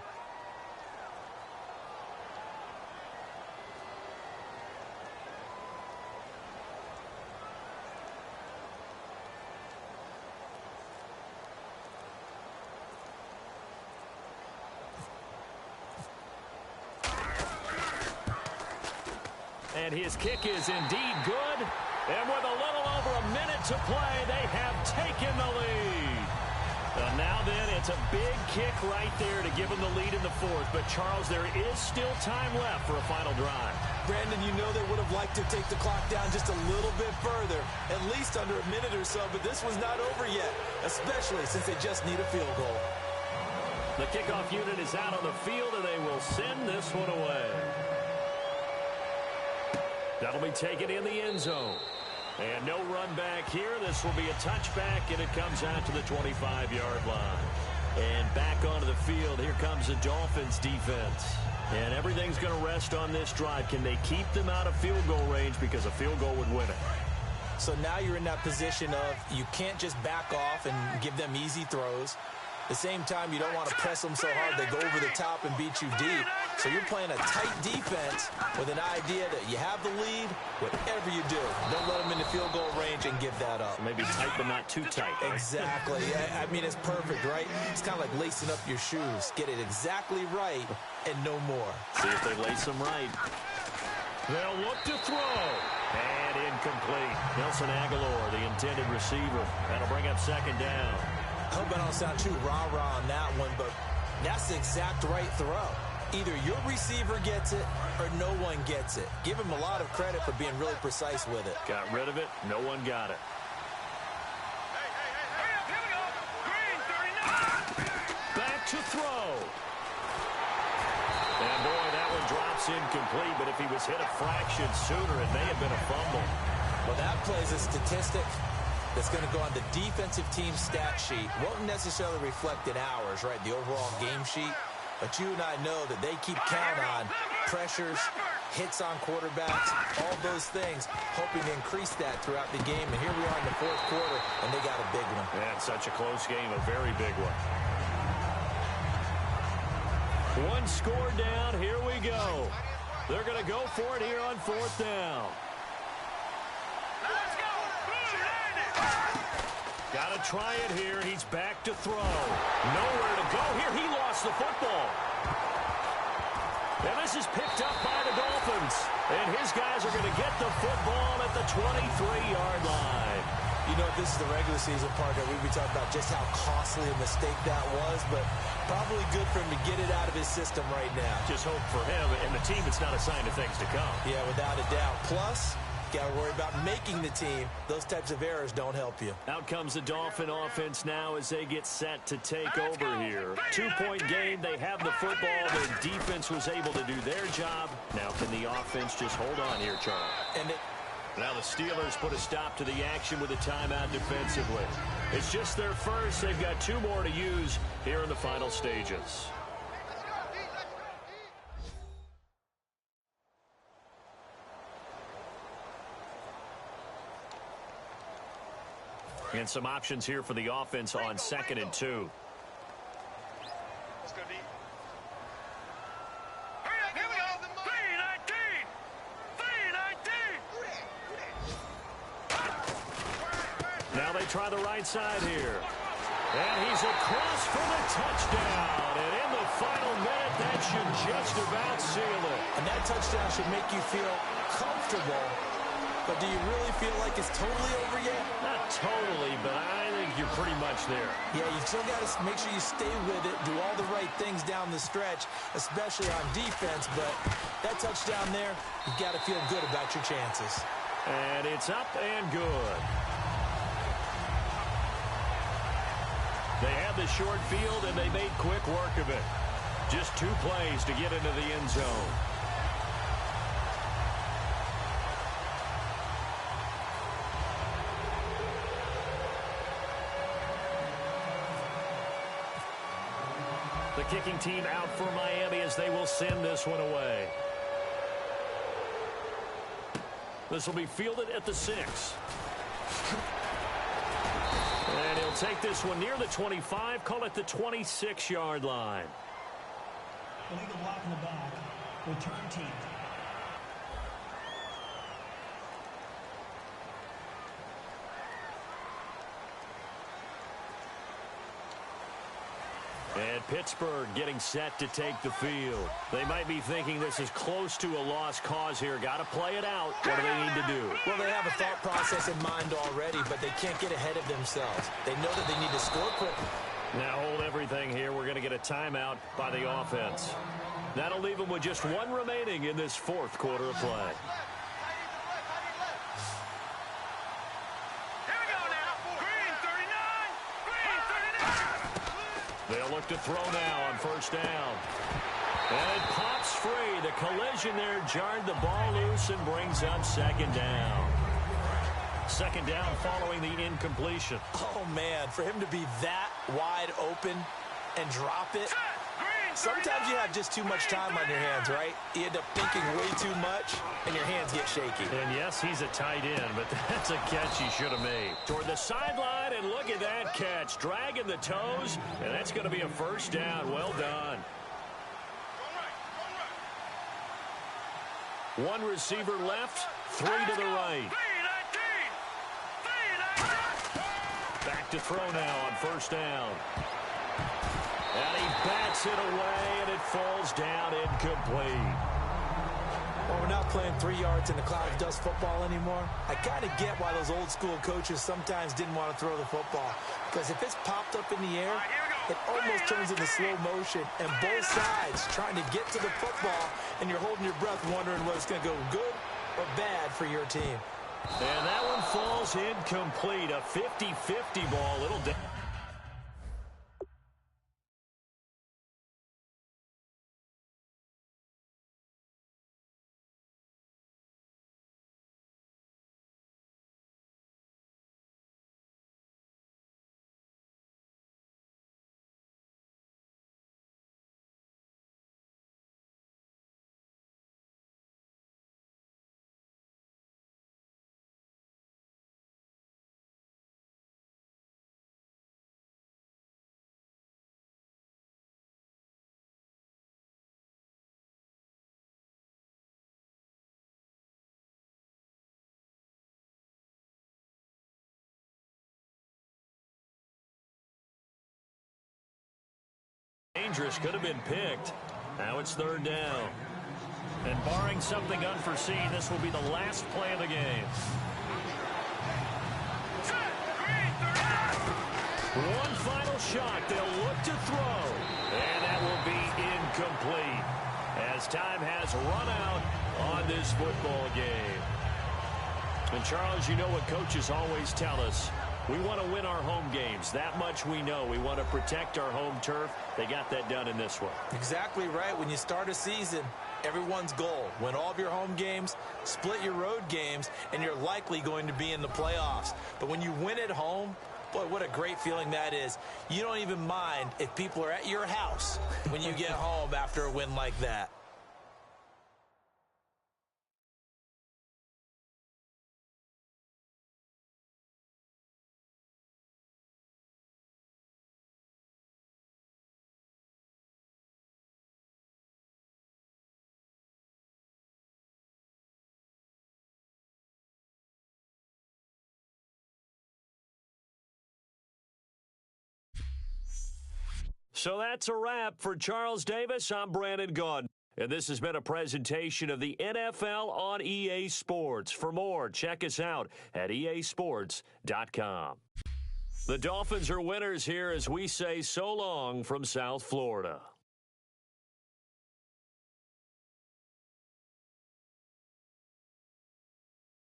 Speaker 2: And his kick is indeed good. And with a little over a minute to play, they have taken the lead. And now then, it's a big kick right there to give them the lead in the 4th. But, Charles, there is still time left for a final drive.
Speaker 3: Brandon, you know they would have liked to take the clock down just a little bit further, at least under a minute or so. But this one's not over yet, especially since they just need a field goal.
Speaker 2: The kickoff unit is out on the field, and they will send this one away. That'll be taken in the end zone. And no run back here. This will be a touchback, and it comes out to the 25-yard line. And back onto the field, here comes the Dolphins defense. And everything's going to rest on this drive. Can they keep them out of field goal range? Because a field goal would win it.
Speaker 3: So now you're in that position of you can't just back off and give them easy throws. At the same time, you don't want to press them so hard they go over the top and beat you deep. So you're playing a tight defense with an idea that you have the lead. Whatever you do, don't let them in the field goal range and give that up.
Speaker 2: So maybe tight but not too tight. Right?
Speaker 3: Exactly. I mean, it's perfect, right? It's kind of like lacing up your shoes. Get it exactly right and no more.
Speaker 2: See if they lace them right. They'll look to throw. And incomplete. Nelson Aguilar, the intended receiver. That'll bring up 2nd down.
Speaker 3: I hope I don't sound too rah-rah on that one, but that's the exact right throw. Either your receiver gets it or no one gets it. Give him a lot of credit for being really precise with it.
Speaker 2: Got rid of it. No one got it. Back to throw. And boy, that one drops incomplete, but if he was hit a fraction sooner, it may have been a fumble.
Speaker 3: Well, that plays a statistic that's going to go on the defensive team stat sheet. Won't necessarily reflect in ours, right, the overall game sheet. But you and I know that they keep count on pressures, hits on quarterbacks, all those things, hoping to increase that throughout the game. And here we are in the 4th quarter, and they got a big one.
Speaker 2: And such a close game, a very big one. One score down. Here we go. They're going to go for it here on 4th down.
Speaker 5: Let's go.
Speaker 2: Got to try it here. He's back to throw. Nowhere to go here. He lost the football. And this is picked up by the Dolphins. And his guys are going to get the football at the 23-yard line.
Speaker 3: You know, this is the regular season part that we'll be talking about just how costly a mistake that was, but probably good for him to get it out of his system right now.
Speaker 2: Just hope for him and the team it's not a sign of things to come.
Speaker 3: Yeah, without a doubt. Plus, got to worry about making the team. Those types of errors don't help you.
Speaker 2: Out comes the Dolphin offense now as they get set to take over here. 2-point game. They have the football. Their defense was able to do their job. Now can the offense just hold on here, Charles? Now the Steelers put a stop to the action with a timeout defensively. It's just their first. They've got 2 more to use here in the final stages. And some options here for the offense on 2nd and 2.
Speaker 5: Let's go deep. Hurry up, here we go. 3-19. 3-19.
Speaker 2: Now they try the right side here. And he's across for the touchdown. And in the final minute, that should just about seal it.
Speaker 3: And that touchdown should make you feel comfortable. But do you really feel like it's totally over yet?
Speaker 2: Not totally, but I think you're pretty much there.
Speaker 3: Yeah, you still got to make sure you stay with it, do all the right things down the stretch, especially on defense. But that touchdown there, you've got to feel good about your chances.
Speaker 2: And it's up and good. They had the short field, and they made quick work of it. Just 2 plays to get into the end zone. The kicking team out for Miami as they will send this one away. This will be fielded at the 6. And he'll take this one near the 25, call it the 26-yard line.
Speaker 4: Illegal block in the back. Return team.
Speaker 2: And Pittsburgh getting set to take the field. They might be thinking this is close to a lost cause here. Got to play it out. What do they need to do?
Speaker 3: Well, they have a thought process in mind already, but they can't get ahead of themselves. They know that they need to score quickly.
Speaker 2: Now hold everything here. We're going to get a timeout by the offense. That'll leave them with just 1 remaining in this 4th quarter of play. They'll look to throw now on 1st down. And it pops free. The collision there jarred the ball loose and brings up 2nd down. 2nd down following the incompletion.
Speaker 3: Oh, man, for him to be that wide open and drop it. Sometimes you have just too much time on your hands, right? You end up thinking way too much, and your hands get shaky.
Speaker 2: And yes, he's a tight end, but that's a catch he should have made. Toward the sideline, and look at that catch. Dragging the toes, and that's going to be a 1st down. Well done. 1 receiver left, 3 to the right. Back to throw now on 1st down. And he bats it away, and it falls down incomplete.
Speaker 3: Well, we're not playing 3 yards in the cloud of dust football anymore. I kind of get why those old school coaches sometimes didn't want to throw the football. Because if it's popped up in the air, it almost turns into slow motion. And both sides trying to get to the football, and you're holding your breath wondering whether it's going to go good or bad for your team.
Speaker 2: And that one falls incomplete. A 50-50 ball. Little dangerous. Could have been picked. Now it's third down. And barring something unforeseen, this will be the last play of the game. One final shot. They'll look to throw. And that will be incomplete as time has run out on this football game. And, Charles, you know what coaches always tell us. We want to win our home games. That much we know. We want to protect our home turf. They got that done in this one.
Speaker 3: Exactly right. When you start a season, everyone's goal, win all of your home games, split your road games, and you're likely going to be in the playoffs. But when you win at home, boy, what a great feeling that is. You don't even mind if people are at your house when you get home after a win like that.
Speaker 2: So that's a wrap. For Charles Davis, I'm Brandon Gaudin. And this has been a presentation of the NFL on EA Sports. For more, check us out at easports.com. The Dolphins are winners here as we say so long from South Florida.